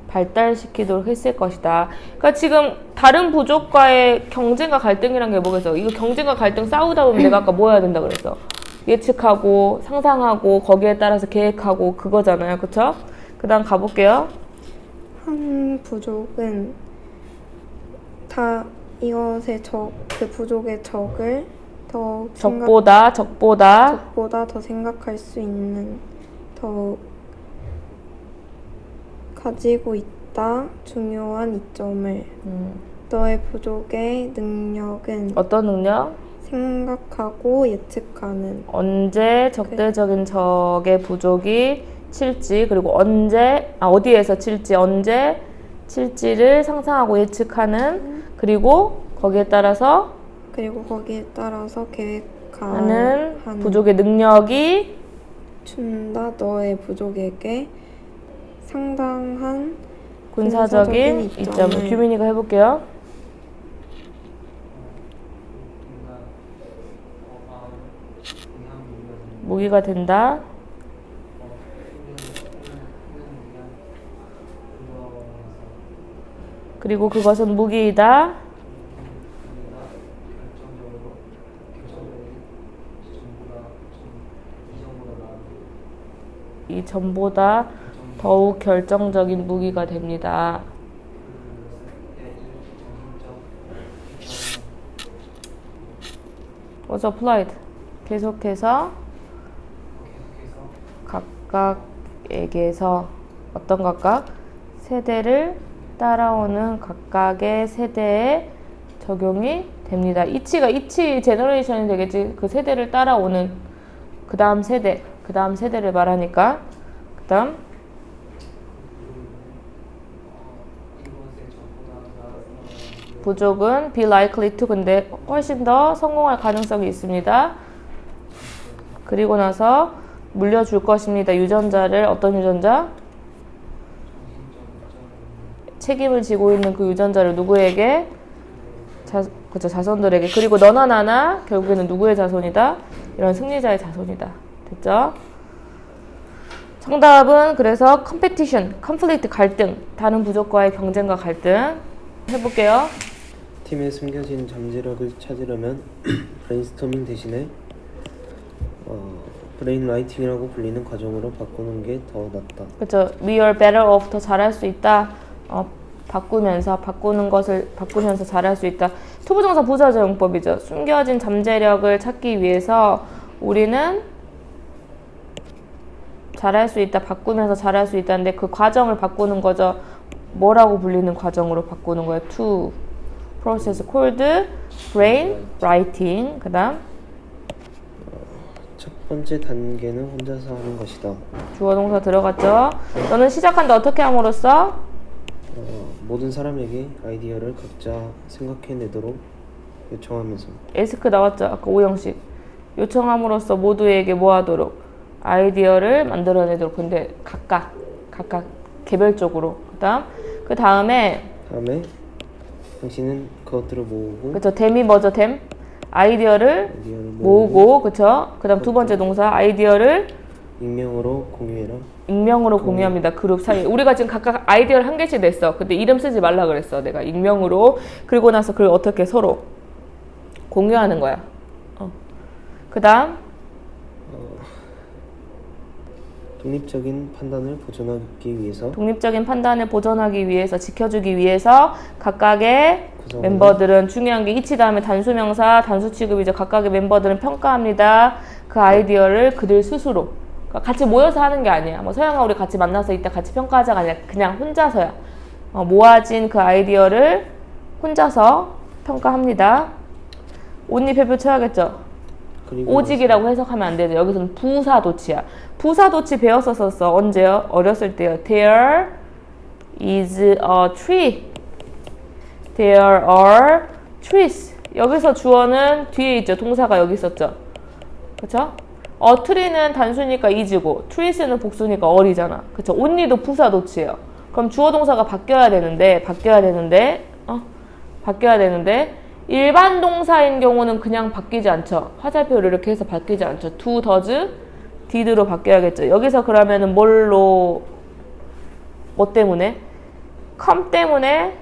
[SPEAKER 1] 발달시키도록 했을 것이다. 그러니까 지금 다른 부족과의 경쟁과 갈등이란 게 뭐겠어? 이거 경쟁과 갈등 싸우다 보면 내가 아까 뭐 해야 된다 그랬어? 예측하고 상상하고 거기에 따라서 계획하고 그거잖아요. 그쵸? 그 다음 가볼게요.
[SPEAKER 4] 한 부족은 다 이것의 그 부족의 적을 더
[SPEAKER 1] 적보다
[SPEAKER 4] 적보다 더 생각할 수 있는 더 가지고 있다. 중요한 이점을 너의 부족의 능력은
[SPEAKER 1] 어떤 능력?
[SPEAKER 4] 생각하고 예측하는
[SPEAKER 1] 언제 적대적인 적의 부족이 칠지, 그리고 언제 어디에서 칠지, 언제 칠지를 상상하고 예측하는, 그리고 거기에 따라서
[SPEAKER 4] 계획하는
[SPEAKER 1] 부족의 능력이
[SPEAKER 4] 준다. 너의 부족에게 상당한
[SPEAKER 1] 군사적인 이점을. 규민이가 해볼게요. 무기가 된다. 그리고 그것은 무기이다. 이 전보다 더욱 결정적인 무기가 됩니다. was applied. 계속해서 각각에게서 어떤 각각? 세대를 따라오는 각각의 세대에 적용이 됩니다. 이치 제너레이션이 되겠지. 그 세대를 따라오는 그 다음 세대를 말하니까. 그 다음 부족은 be likely to, 근데 훨씬 더 성공할 가능성이 있습니다. 그리고 나서 물려줄 것입니다. 유전자를. 어떤 유전자? 책임을 지고 있는 그 유전자를 누구에게? 그쵸, 자손들에게. 그리고 너나 나나 결국에는 누구의 자손이다? 이런 승리자의 자손이다. 됐죠? 정답은 그래서 competition, conflict, 갈등, 다른 부족과의 경쟁과 갈등. 해볼게요.
[SPEAKER 6] 팀의 숨겨진 잠재력을 찾으려면 브레인스토밍 대신에 브레인 라이팅이라고 불리는 과정으로 바꾸는 게 더 낫다.
[SPEAKER 1] 그렇죠. We are better off, 더 잘할 수 있다. 바꾸는 것을 바꾸면서 잘할 수 있다. 투부정사 부사적 용법이죠. 숨겨진 잠재력을 찾기 위해서 우리는 잘할 수 있다. 바꾸면서 잘할 수 있다는데 그 과정을 바꾸는 거죠. 뭐라고 불리는 과정으로 바꾸는 거예요? To process called brain writing. 그 다음
[SPEAKER 6] 첫 번째 단계는 혼자서 하는 것이다.
[SPEAKER 1] 주어 동사 들어갔죠. 너는 시작한다. 어떻게 함으로써?
[SPEAKER 6] 모든 사람에게 아이디어를 각자 생각해내도록 요청하면서.
[SPEAKER 1] 에스크 나왔죠. 아까 오형식. 요청함으로써 모두에게 뭐 하도록? 아이디어를 만들어내도록. 근데 각각 개별적으로. 그 다음에 당신은 그것들을 모으고. 그쵸. 댐이 뭐죠? 댐? 아이디어를 모으고. 그쵸. 그 다음 두 번째 동사. 아이디어를
[SPEAKER 6] 익명으로 공유해라.
[SPEAKER 1] 익명으로 공유합니다. 그룹 사이에. 우리가 지금 각각 아이디어를 한 개씩 냈어. 근데 이름 쓰지 말라 그랬어. 내가 익명으로. 그리고 나서 그걸 어떻게 서로 공유하는 거야. 그 다음
[SPEAKER 6] 독립적인 판단을 보존하기 위해서 지켜주기 위해서 각각의 멤버들은 중요한 게 이치 다음에 단수명사 단수 취급이죠. 각각의 멤버들은 평가합니다. 그 아이디어를 그들 스스로. 같이 모여서 하는 게 아니야. 뭐 서영아 우리 같이 만나서 이따 같이 평가하자가 아니라 그냥 혼자서야. 모아진 그 아이디어를 혼자서 평가합니다. 옷잎표표 쳐야겠죠? 오직이라고 해석하면 안 되죠. 여기서는 부사도치야. 부사도치 배웠었어. 언제요? 어렸을 때요. There is a tree. There are trees. 여기서 주어는 뒤에 있죠. 동사가 여기 있었죠. 그쵸? tree는 단수니까 is고 trees는 복수니까 are이잖아. 그쵸? only도 부사도치예요. 그럼 주어 동사가 바뀌어야 되는데 일반 동사인 경우는 그냥 바뀌지 않죠. 화살표를 이렇게 해서 바뀌지 않죠. do, does, did로 바뀌어야겠죠. 여기서 그러면은 뭐 때문에? come 때문에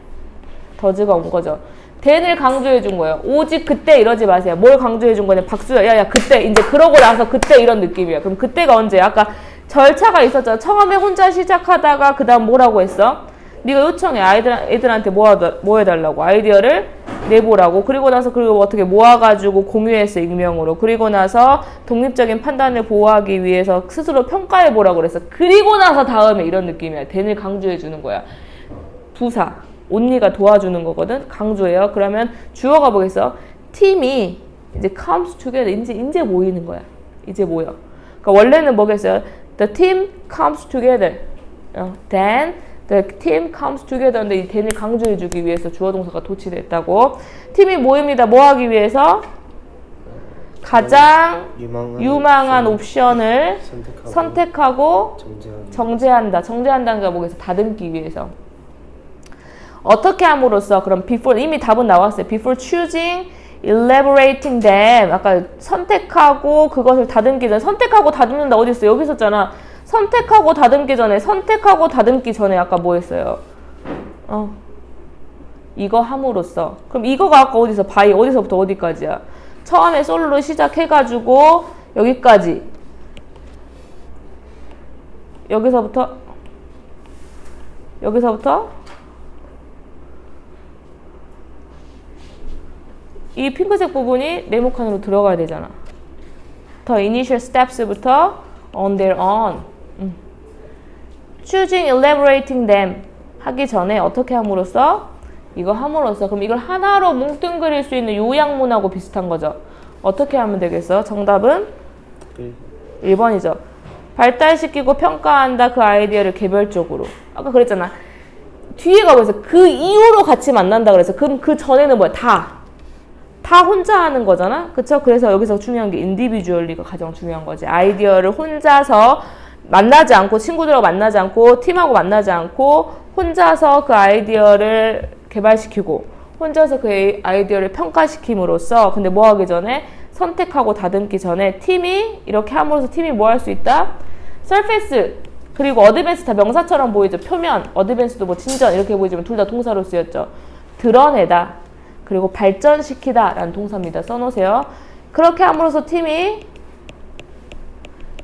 [SPEAKER 6] does가 온 거죠. then을 강조해 준 거예요. 오직 그때 이러지 마세요. 뭘 강조해 준 거냐? 박수야. 야야 그때 이제 그러고 나서 그때 이런 느낌이야. 그럼 그때가 언제야? 아까 절차가 있었잖아. 처음에 혼자 시작하다가 그 다음 뭐라고 했어? 네가 요청해. 애들한테 뭐 해달라고? 아이디어를 내보라고. 그리고 나서 어떻게 모아가지고 공유했어. 익명으로. 그리고 나서 독립적인 판단을 보호하기 위해서 스스로 평가해보라고 그랬어. 그리고 나서 다음에 이런 느낌이야. then을 강조해주는 거야. 부사. only가 도와주는 거거든. 강조해요. 그러면 주어가 뭐겠어? 팀이 이제 comes together. 이제 모이는 거야. 이제 모여. 그러니까 원래는 뭐겠어요? The team comes together. Then the team comes together. 근데 이 then을 강조해주기 위해서 주어 동사가 도치됐다고. 팀이 모입니다. 뭐 하기 위해서? 가장 유망한 옵션을 선택하고 정제한다. 정제한다는 게 뭐겠어? 다듬기 위해서. 어떻게 함으로써? 그럼 before 이미 답은 나왔어요. Before choosing, elaborating them. 아까 선택하고 그것을 다듬기 전에. 선택하고 다듬는다 어디 있어? 여기 있었잖아. 선택하고 다듬기 전에 아까 뭐 했어요? 이거 함으로써. 그럼 이거가 아까 어디서? by 어디서부터 어디까지야? 처음에 솔로로 시작해가지고 여기까지. 여기서부터 이 핑크색 부분이 네모칸으로 들어가야 되잖아. 더 initial steps부터 on their own. choosing, elaborating them 하기 전에 어떻게 함으로써? 이거 함으로써. 그럼 이걸 하나로 뭉뚱그릴 수 있는 요약문하고 비슷한 거죠. 어떻게 하면 되겠어? 정답은 1번이죠. 발달시키고 평가한다. 그 아이디어를 개별적으로. 아까 그랬잖아. 뒤에가 뭐였어? 그 이후로 같이 만난다 그래서. 그럼 그 전에는 뭐야? 다 혼자 하는 거잖아? 그쵸? 그래서 여기서 중요한 게 인디비주얼리가 가장 중요한 거지. 아이디어를 혼자서 만나지 않고, 친구들하고 만나지 않고, 팀하고 만나지 않고, 혼자서 그 아이디어를 개발시키고, 혼자서 그 아이디어를 평가시킴으로써, 근데 뭐 하기 전에? 선택하고 다듬기 전에 팀이, 이렇게 함으로써 팀이 뭐 할 수 있다? surface, 그리고 어드밴스 다 명사처럼 보이죠? 표면, 어드밴스도 뭐 진전, 이렇게 보이지만 둘 다 동사로 쓰였죠? 드러내다. 그리고 발전시키다 라는 동사입니다. 써놓으세요. 그렇게 함으로써 팀이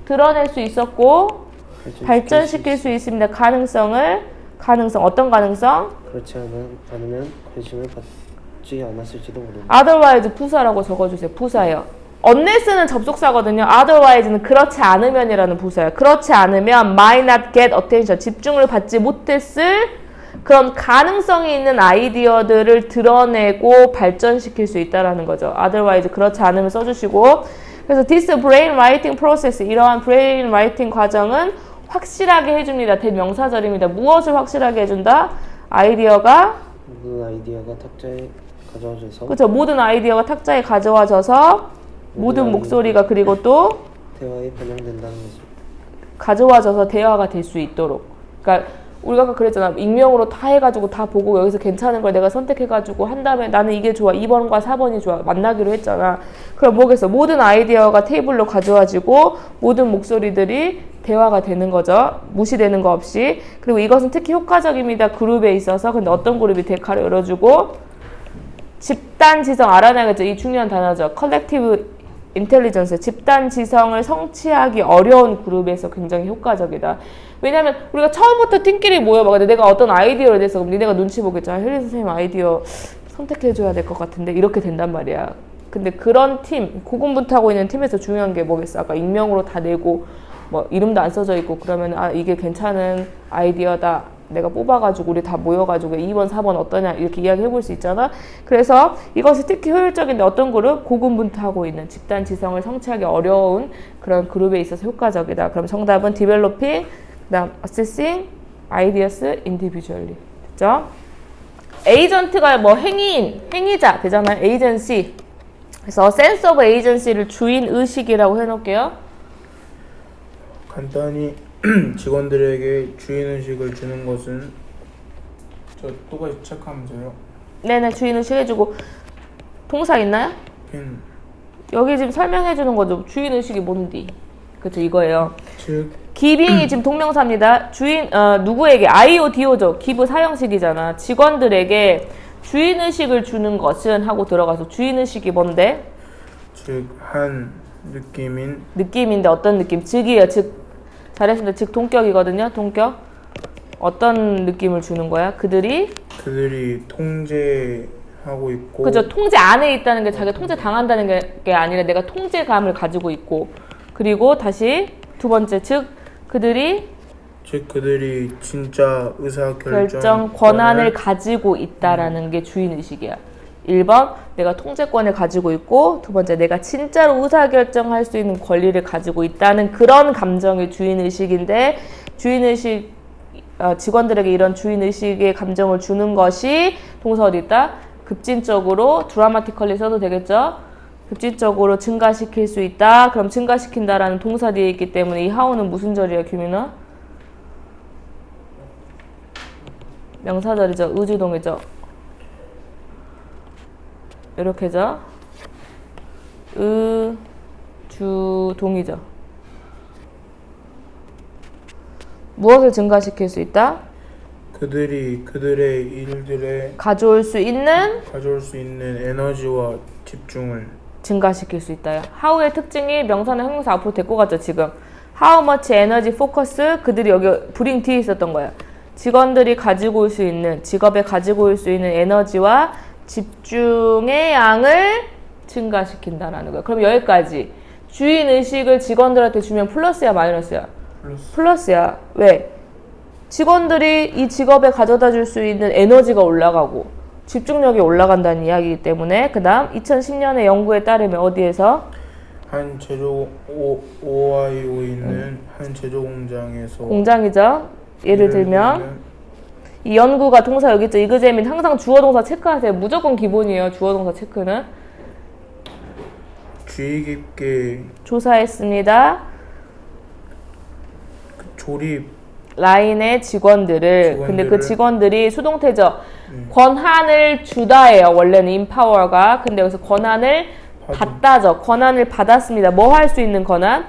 [SPEAKER 6] 드러낼 수 있었고 발전시킬 수 있습니다. 가능성 어떤 가능성?
[SPEAKER 7] 그렇지 않으면 관심을 받지 않았을지도 모른다.
[SPEAKER 6] otherwise 부사라고 적어주세요. 부사예요. unless는 접속사거든요. otherwise는 그렇지 않으면이라는 부사예요. 그렇지 않으면 might not get attention, 집중을 받지 못했을 그런 가능성이 있는 아이디어들을 드러내고 발전시킬 수 있다라는 거죠. otherwise 그렇지 않으면 써주시고. 그래서 this brain writing process, 이러한 brain writing 과정은 확실하게 해줍니다. 대명사절입니다. 무엇을 확실하게 해준다?
[SPEAKER 7] 모든 아이디어가 탁자에 가져와져서.
[SPEAKER 6] 그렇죠. 모든 아이디어가 탁자에 가져와져서 모든 목소리가 그리고 또
[SPEAKER 7] 대화에 반영된다는 거죠.
[SPEAKER 6] 가져와져서 대화가 될 수 있도록. 그러니까 우리가 아까 그랬잖아. 익명으로 다 해가지고 다 보고 여기서 괜찮은 걸 내가 선택해가지고 한 다음에 나는 이게 좋아. 2번과 4번이 좋아. 만나기로 했잖아. 그럼 뭐겠어? 모든 아이디어가 테이블로 가져와지고 모든 목소리들이 대화가 되는 거죠. 무시되는 거 없이. 그리고 이것은 특히 효과적입니다. 그룹에 있어서. 근데 어떤 그룹이 데카를 열어주고 집단 지성 알아내야겠죠. 이 중요한 단어죠. 컬렉티브 인텔리전스. 집단 지성을 성취하기 어려운 그룹에서 굉장히 효과적이다. 왜냐면 우리가 처음부터 팀끼리 모여봐. 근데 내가 어떤 아이디어를 냈어. 그럼 니네가 눈치 보겠죠. 혜리 선생님 아이디어 선택해줘야 될 것 같은데 이렇게 된단 말이야. 근데 그런 팀, 고군분투하고 있는 팀에서 중요한 게 뭐겠어? 아까 익명으로 다 내고 뭐 이름도 안 써져 있고 그러면 아 이게 괜찮은 아이디어다. 내가 뽑아가지고 우리 다 모여가지고 2번, 4번 어떠냐 이렇게 이야기해 볼 수 있잖아. 그래서 이것이 특히 효율적인데 어떤 그룹? 고군분투하고 있는 집단 지성을 성취하기 어려운 그런 그룹에 있어서 효과적이다. 그럼 정답은 developing, 그다음 assessing, ideas, individually. 됐죠? 에이전트가 뭐 행위인, 행위자 되잖아요. agency. 그래서 sense of agency를 주인 의식이라고 해놓을게요.
[SPEAKER 8] 간단히 직원들에게 주인의식을 주는 것은 저 똑같이 체크하면서요.
[SPEAKER 6] 네네, 주인 의식 해주고 동사 있나요? 여기 지금 설명해 주는 거죠. 주인 의식이 뭔디? 그쵸, 이거예요.
[SPEAKER 8] 즉
[SPEAKER 6] 기빙이 지금 동명사입니다. 주인 누구에게 IODO죠. 기부 사형식이잖아. 직원들에게 주인 의식을 주는 것은 하고 들어가서 주인 의식이 뭔데?
[SPEAKER 8] 즉 한
[SPEAKER 6] 느낌인데 어떤 느낌? 즉이에요. 즉 잘했습니다. 즉 동격이거든요. 동격. 어떤 느낌을 주는 거야? 그들이
[SPEAKER 8] 통제하고 있고.
[SPEAKER 6] 그죠. 통제 안에 있다는 게 자기가 통제 당한다는 게 아니라 내가 통제감을 가지고 있고. 그리고 다시 두 번째 즉 그들이
[SPEAKER 8] 진짜
[SPEAKER 6] 결정 권한을 가지고 있다라는 게 주인 의식이야. 1번 내가 통제권을 가지고 있고, 두 번째 내가 진짜로 의사결정할 수 있는 권리를 가지고 있다는 그런 감정이 주인의식인데, 주인의식 직원들에게 이런 주인의식의 감정을 주는 것이 동사 어디 있다? 급진적으로 드라마티컬리 써도 되겠죠? 급진적으로 증가시킬 수 있다. 그럼 증가시킨다라는 동사 뒤에 있기 때문에 이 하우는 무슨 절이야, 규민아? 명사절이죠. 의주동이죠. 이렇게죠. 의주동이죠. 무엇을 증가시킬 수 있다?
[SPEAKER 8] 그들의 일들에
[SPEAKER 6] 가져올 수 있는
[SPEAKER 8] 에너지와 집중을
[SPEAKER 6] 증가시킬 수 있다요. how의 특징이 명사나 형용사 앞으로 데리고 갔죠. 지금 how much energy focus, 그들이 여기 bring 뒤에 있었던 거야. 직원들이 가지고 올 수 있는, 직업에 가지고 올 수 있는 에너지와 집중의 양을 증가시킨다라는 거야. 그럼 여기까지 주인의식을 직원들한테 주면 플러스야 마이너스야? 플러스야. 왜? 직원들이 이 직업에 가져다 줄 수 있는 에너지가 올라가고 집중력이 올라간다는 이야기이기 때문에. 그 다음 2010년의 연구에 따르면 어디에서?
[SPEAKER 8] 한 제조 오하이오에 있는 한 제조 공장에서
[SPEAKER 6] 공장이죠. 예를 들면 이 연구가 동사 여기 있죠. 이그제민 항상 주어 동사 체크하세요. 무조건 기본이에요. 주어 동사 체크는.
[SPEAKER 8] 주의 깊게
[SPEAKER 6] 조사했습니다.
[SPEAKER 8] 조립
[SPEAKER 6] 라인의 직원들을. 근데 그 직원들이 수동태죠. 권한을 주다예요. 원래는 empower가. 근데 여기서 권한을 받다죠. 권한을 받았습니다. 뭐 할 수 있는 권한?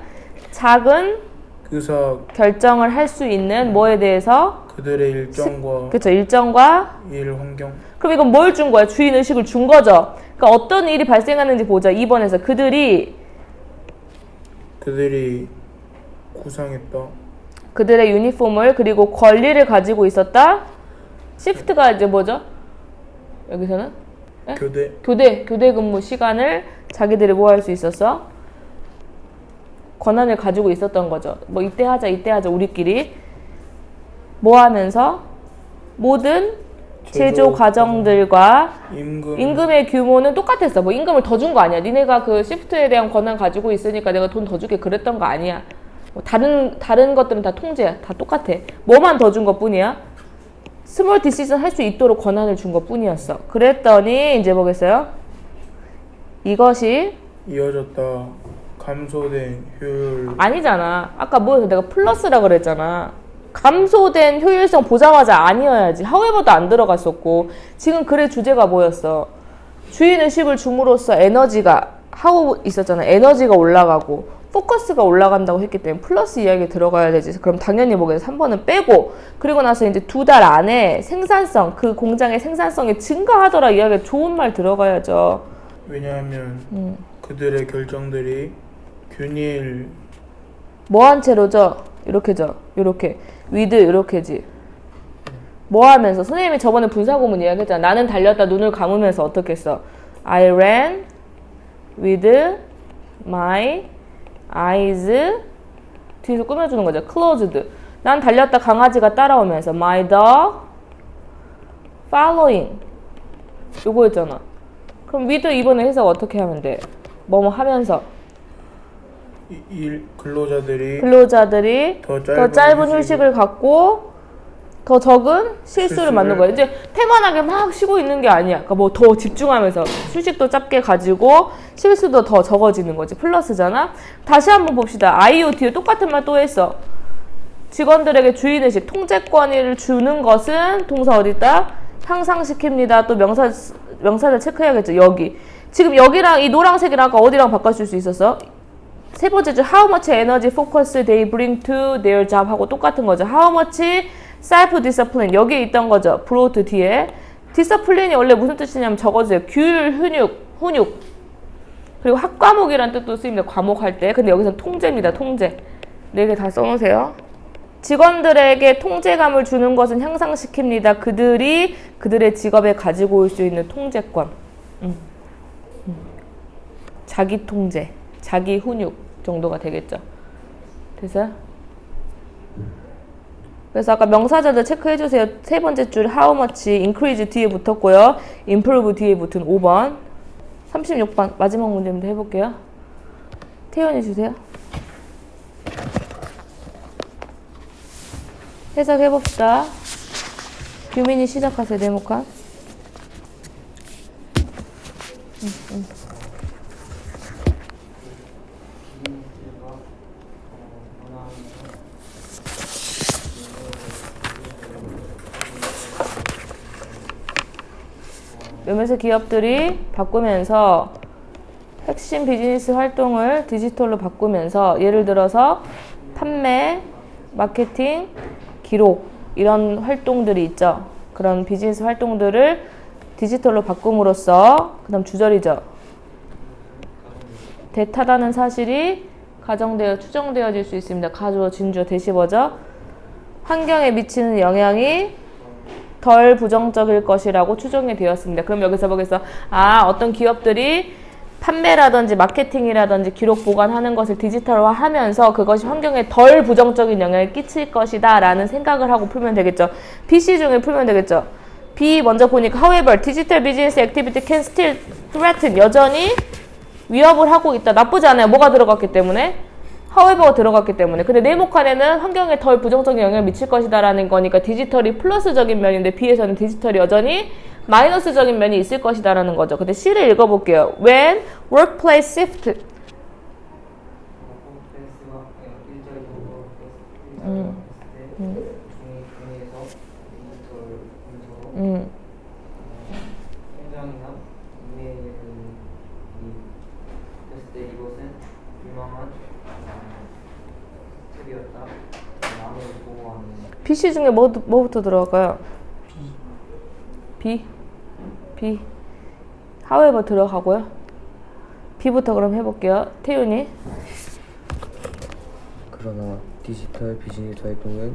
[SPEAKER 6] 작은
[SPEAKER 8] 의사
[SPEAKER 6] 결정을 할 수 있는 뭐에 대해서?
[SPEAKER 8] 그들의 일정과
[SPEAKER 6] 그렇죠. 일정과
[SPEAKER 8] 일 환경.
[SPEAKER 6] 그럼 이건 뭘 준 거야? 주인의식을 준 거죠. 그러니까 어떤 일이 발생하는지 보자. 2번에서 그들이
[SPEAKER 8] 구상했다.
[SPEAKER 6] 그들의 유니폼을 그리고 권리를 가지고 있었다. 시프트가 이제 뭐죠? 여기서는? 네? 교대 근무 시간을 자기들이 뭐 할 수 있었어? 권한을 가지고 있었던 거죠. 뭐 이때 하자 우리끼리. 뭐 하면서? 모든 제조 과정들과 임금의 규모는 똑같았어. 뭐 임금을 더 준 거 아니야. 니네가 그 시프트에 대한 권한 가지고 있으니까 내가 돈 더 줄게 그랬던 거 아니야. 뭐 다른 것들은 다 통제야. 다 똑같아. 뭐만 더 준 것 뿐이야. 스몰 디시전 할 수 있도록 권한을 준 것 뿐이었어. 그랬더니 이제 보겠어요. 이것이
[SPEAKER 8] 이어졌다. 감소된 효율.
[SPEAKER 6] 아니잖아. 아까 뭐였어? 내가 플러스라 그랬잖아. 감소된 효율성 보자마자 아니어야지. however도 안 들어갔었고. 지금 글의 주제가 뭐였어? 주인의식을 줌으로써 에너지가 how 있었잖아. 에너지가 올라가고 포커스가 올라간다고 했기 때문에 플러스 이야기 들어가야 되지. 그럼 당연히 뭐겠어? 3번은 빼고, 그리고 나서 이제 2달 안에 생산성, 그 공장의 생산성이 증가하더라 이야기 좋은 말 들어가야죠.
[SPEAKER 8] 왜냐하면 그들의 결정들이 균일
[SPEAKER 6] 뭐한 채로죠? 이렇게죠. 이렇게 with 이렇게지. 뭐 하면서? 선생님이 저번에 분사구문 이야기했잖아. 나는 달렸다 눈을 감으면서 어떻게 했어? I ran with my eyes 뒤에서 꾸며주는 거죠. closed. 난 달렸다 강아지가 따라오면서 my dog following. 요거였잖아. 그럼 with 이번에 해석 어떻게 하면 돼? 뭐뭐 하면서
[SPEAKER 8] 근로자들이
[SPEAKER 6] 더 짧은 휴식을 갖고 더 적은 실수를 맞는 거야. 이제 태만하게 막 쉬고 있는 게 아니야. 그러니까 뭐 더 집중하면서 휴식도 짧게 가지고 실수도 더 적어지는 거지. 플러스잖아. 다시 한번 봅시다. IoT 똑같은 말 또 했어. 직원들에게 주인의식, 통제권을 주는 것은 동사 어디 있다? 향상시킵니다. 또 명사를 체크해야겠죠. 여기. 지금 여기랑 이 노란색이랑 아까 어디랑 바꿔줄 수 있었어? 세 번째 줄 how much energy focus they bring to their job 하고 똑같은 거죠. how much self-discipline 여기에 있던 거죠. brought 뒤에. discipline이 원래 무슨 뜻이냐면 적어주세요. 규율, 훈육. 그리고 학과목이란 뜻도 쓰입니다. 과목 할 때. 근데 여기서는 통제입니다. 통제. 4개 다 써놓으세요. 직원들에게 통제감을 주는 것은 향상시킵니다. 그들이 그들의 직업에 가지고 올 수 있는 통제권. 자기 통제, 자기 훈육 정도가 되겠죠. 됐어요? 그래서 아까 명사절들 체크해주세요. 세 번째 줄 how much, increase 뒤에 붙었고요. improve 뒤에 붙은 5번. 36번 마지막 문제입니다. 해볼게요. 태연이 주세요. 해석해봅시다. 규민이 시작하세요. 네모칸. 몇몇의 기업들이 바꾸면서 핵심 비즈니스 활동을 디지털로 바꾸면서 예를 들어서 판매, 마케팅, 기록 이런 활동들이 있죠. 그런 비즈니스 활동들을 디지털로 바꿈으로써 그 다음 주절이죠. 대타다는 사실이 가정되어 추정되어질 수 있습니다. 가주어, 진주어, 대시버죠. 환경에 미치는 영향이 덜 부정적일 것이라고 추정이 되었습니다. 그럼 여기서 보겠어. 어떤 기업들이 판매라든지 마케팅이라든지 기록 보관하는 것을 디지털화하면서 그것이 환경에 덜 부정적인 영향을 끼칠 것이다 라는 생각을 하고 풀면 되겠죠. BC 중에 풀면 되겠죠. B 먼저 보니까 however, digital business activity can still threaten 여전히 위협을 하고 있다. 나쁘지 않아요. 뭐가 들어갔기 때문에? however가 들어갔기 때문에. 근데 네모칸에는 환경에 덜 부정적인 영향을 미칠 것이다 라는 거니까 디지털이 플러스적인 면인데 B에서는 디지털이 여전히 마이너스적인 면이 있을 것이다 라는 거죠. 근데 C를 읽어볼게요. When workplace shift
[SPEAKER 2] 홈페이스가 일자리 동거 중에서 디지털 문서로 통장이나 이메일을 했을 때 이것은 유망한 팁이었다. 남을 보호하는
[SPEAKER 6] PC 중에 뭐부터 들어갈까요? B. however 들어가고요. B부터 그럼 해볼게요. 태윤이.
[SPEAKER 9] 그러나 디지털 비즈니스 활동은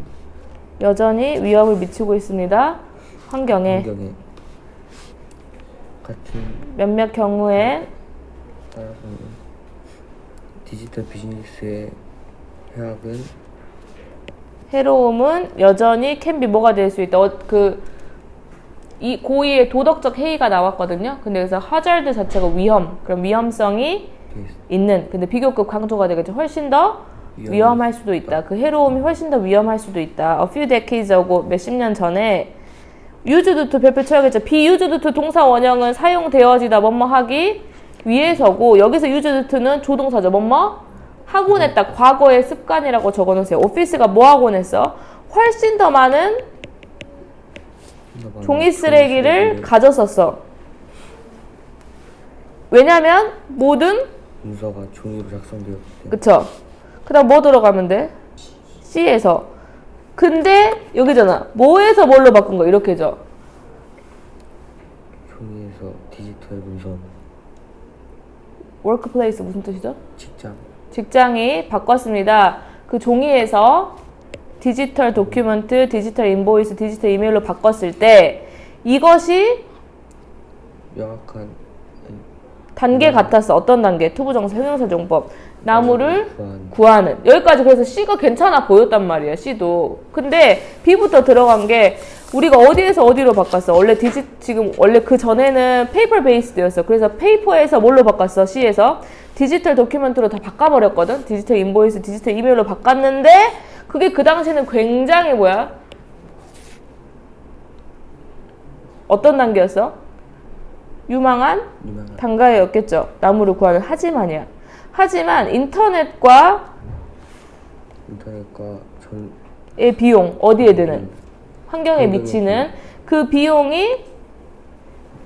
[SPEAKER 6] 여전히 위협을 미치고 있습니다. 환경에
[SPEAKER 9] 같은
[SPEAKER 6] 몇몇 경우에
[SPEAKER 9] 따라서는 디지털 비즈니스의
[SPEAKER 6] 해로움은 여전히 can be 뭐가 될 수 있다. 이 고의의 도덕적 해이가 나왔거든요. 근데 여기서 hazard 자체가 위험, 그럼 위험성이 있는. 근데 비교급 강조가 되겠죠. 훨씬 더 위험할 수도 있다. 그 해로움이 훨씬 더 위험할 수도 있다. A few decades ago 몇십 년 전에 used to 별표 쳐야겠죠. be used to 동사 원형은 사용되어지다 뭐뭐 하기 위해서고 여기서 used to는 조동사죠. 뭐뭐 하곤 했다. 과거의 습관이라고 적어놓으세요. 오피스가 뭐 하곤 했어? 훨씬 더 많은 종이 쓰레기를 가졌었어. 왜냐면 모든
[SPEAKER 9] 문서가 종이로 작성되었기 때문에.
[SPEAKER 6] 그쵸? 그 다음 뭐 들어가면 돼? C에서. 근데 여기잖아. 뭐에서 뭘로 바꾼 거? 이렇게죠.
[SPEAKER 9] 종이에서 디지털 문서.
[SPEAKER 6] workplace 무슨 뜻이죠?
[SPEAKER 9] 직장이
[SPEAKER 6] 바꿨습니다. 그 종이에서 디지털 도큐먼트, 디지털 인보이스, 디지털 이메일로 바꿨을 때 이것이
[SPEAKER 9] 명확한
[SPEAKER 6] 단계 같았어. 어떤 단계? 투부정사 형용사정법. 나무를
[SPEAKER 9] 구하는.
[SPEAKER 6] 구하는. 여기까지 그래서 C가 괜찮아 보였단 말이야. C도. 근데 B부터 들어간 게 우리가 어디에서 어디로 바꿨어? 원래 지금 원래 그 전에는 페이퍼 베이스드였어. 그래서 페이퍼에서 뭘로 바꿨어? C에서 디지털 도큐멘트로 다 바꿔버렸거든. 디지털 인보이스, 디지털 이메일로 바꿨는데 그게 그 당시에는 굉장히 뭐야? 어떤 단계였어? 유망한 단가였겠죠. 나무를 구하는. 하지만이야. 하지만 인터넷과 의 비용 어디에 드는 환경에 미치는 그 비용이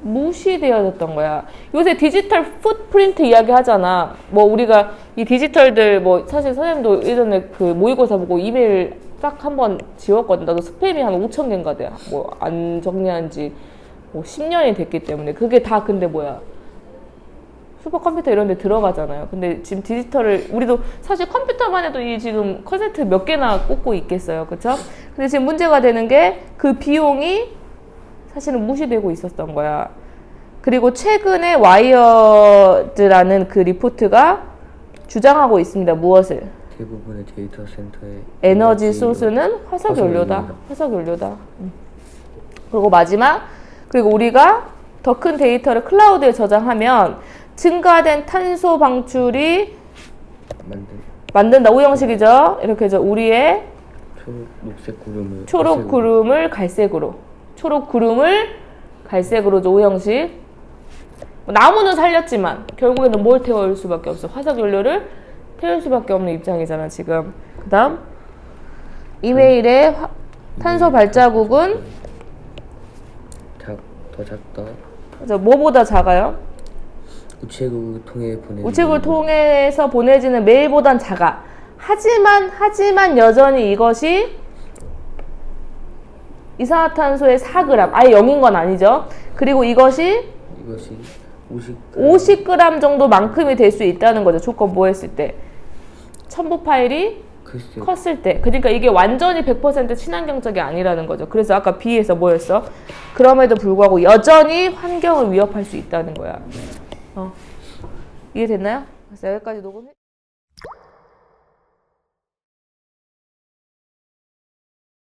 [SPEAKER 6] 무시되어졌던 거야. 요새 디지털 풋프린트 이야기 하잖아. 뭐 우리가 이 디지털들 뭐 사실 선생님도 예전에 그 모의고사 보고 이메일 딱 한번 지웠거든. 나도 스팸이 한 5,000개인가 돼. 뭐 안 정리한 지 뭐 10년이 됐기 때문에 그게 다 근데 뭐야? 슈퍼컴퓨터 이런 데 들어가잖아요. 근데 지금 디지털을 우리도 사실 컴퓨터만 해도 이 지금 컨센트 몇 개나 꽂고 있겠어요. 그쵸? 근데 지금 문제가 되는 게 그 비용이 사실은 무시되고 있었던 거야. 그리고 최근에 와이어드라는 그 리포트가 주장하고 있습니다. 무엇을?
[SPEAKER 9] 대부분의 데이터 센터의
[SPEAKER 6] 에너지 소스는 화석연료다. 화석연료다. 그리고 마지막, 그리고 우리가 더 큰 데이터를 클라우드에 저장하면 증가된 탄소 방출이 만든다. 오형식이죠. 이렇게 해서 우리의 초록 구름을 갈색으로. 초록 구름을 갈색으로 오형식. 나무는 살렸지만 결국에는 뭘 태울 수밖에 없어. 화석연료를 태울 수밖에 없는 입장이잖아 지금. 그 다음 이메일의 탄소 발자국은
[SPEAKER 9] 더 작다.
[SPEAKER 6] 그래서 뭐보다 작아요? 우체국을 통해서 보내지는 메일보단 작아. 하지만 여전히 이것이 이산화탄소의 4g, 아예 0인 건 아니죠. 그리고 이것이 50g 정도만큼이 될 수 있다는 거죠. 조건 뭐 했을 때? 첨부 파일이 컸을 때. 그러니까 이게 완전히 100% 친환경적이 아니라는 거죠. 그래서 아까 B에서 뭐였어? 그럼에도 불구하고 여전히 환경을 위협할 수 있다는 거야. 이해됐나요? 그래서 여기까지 녹음해.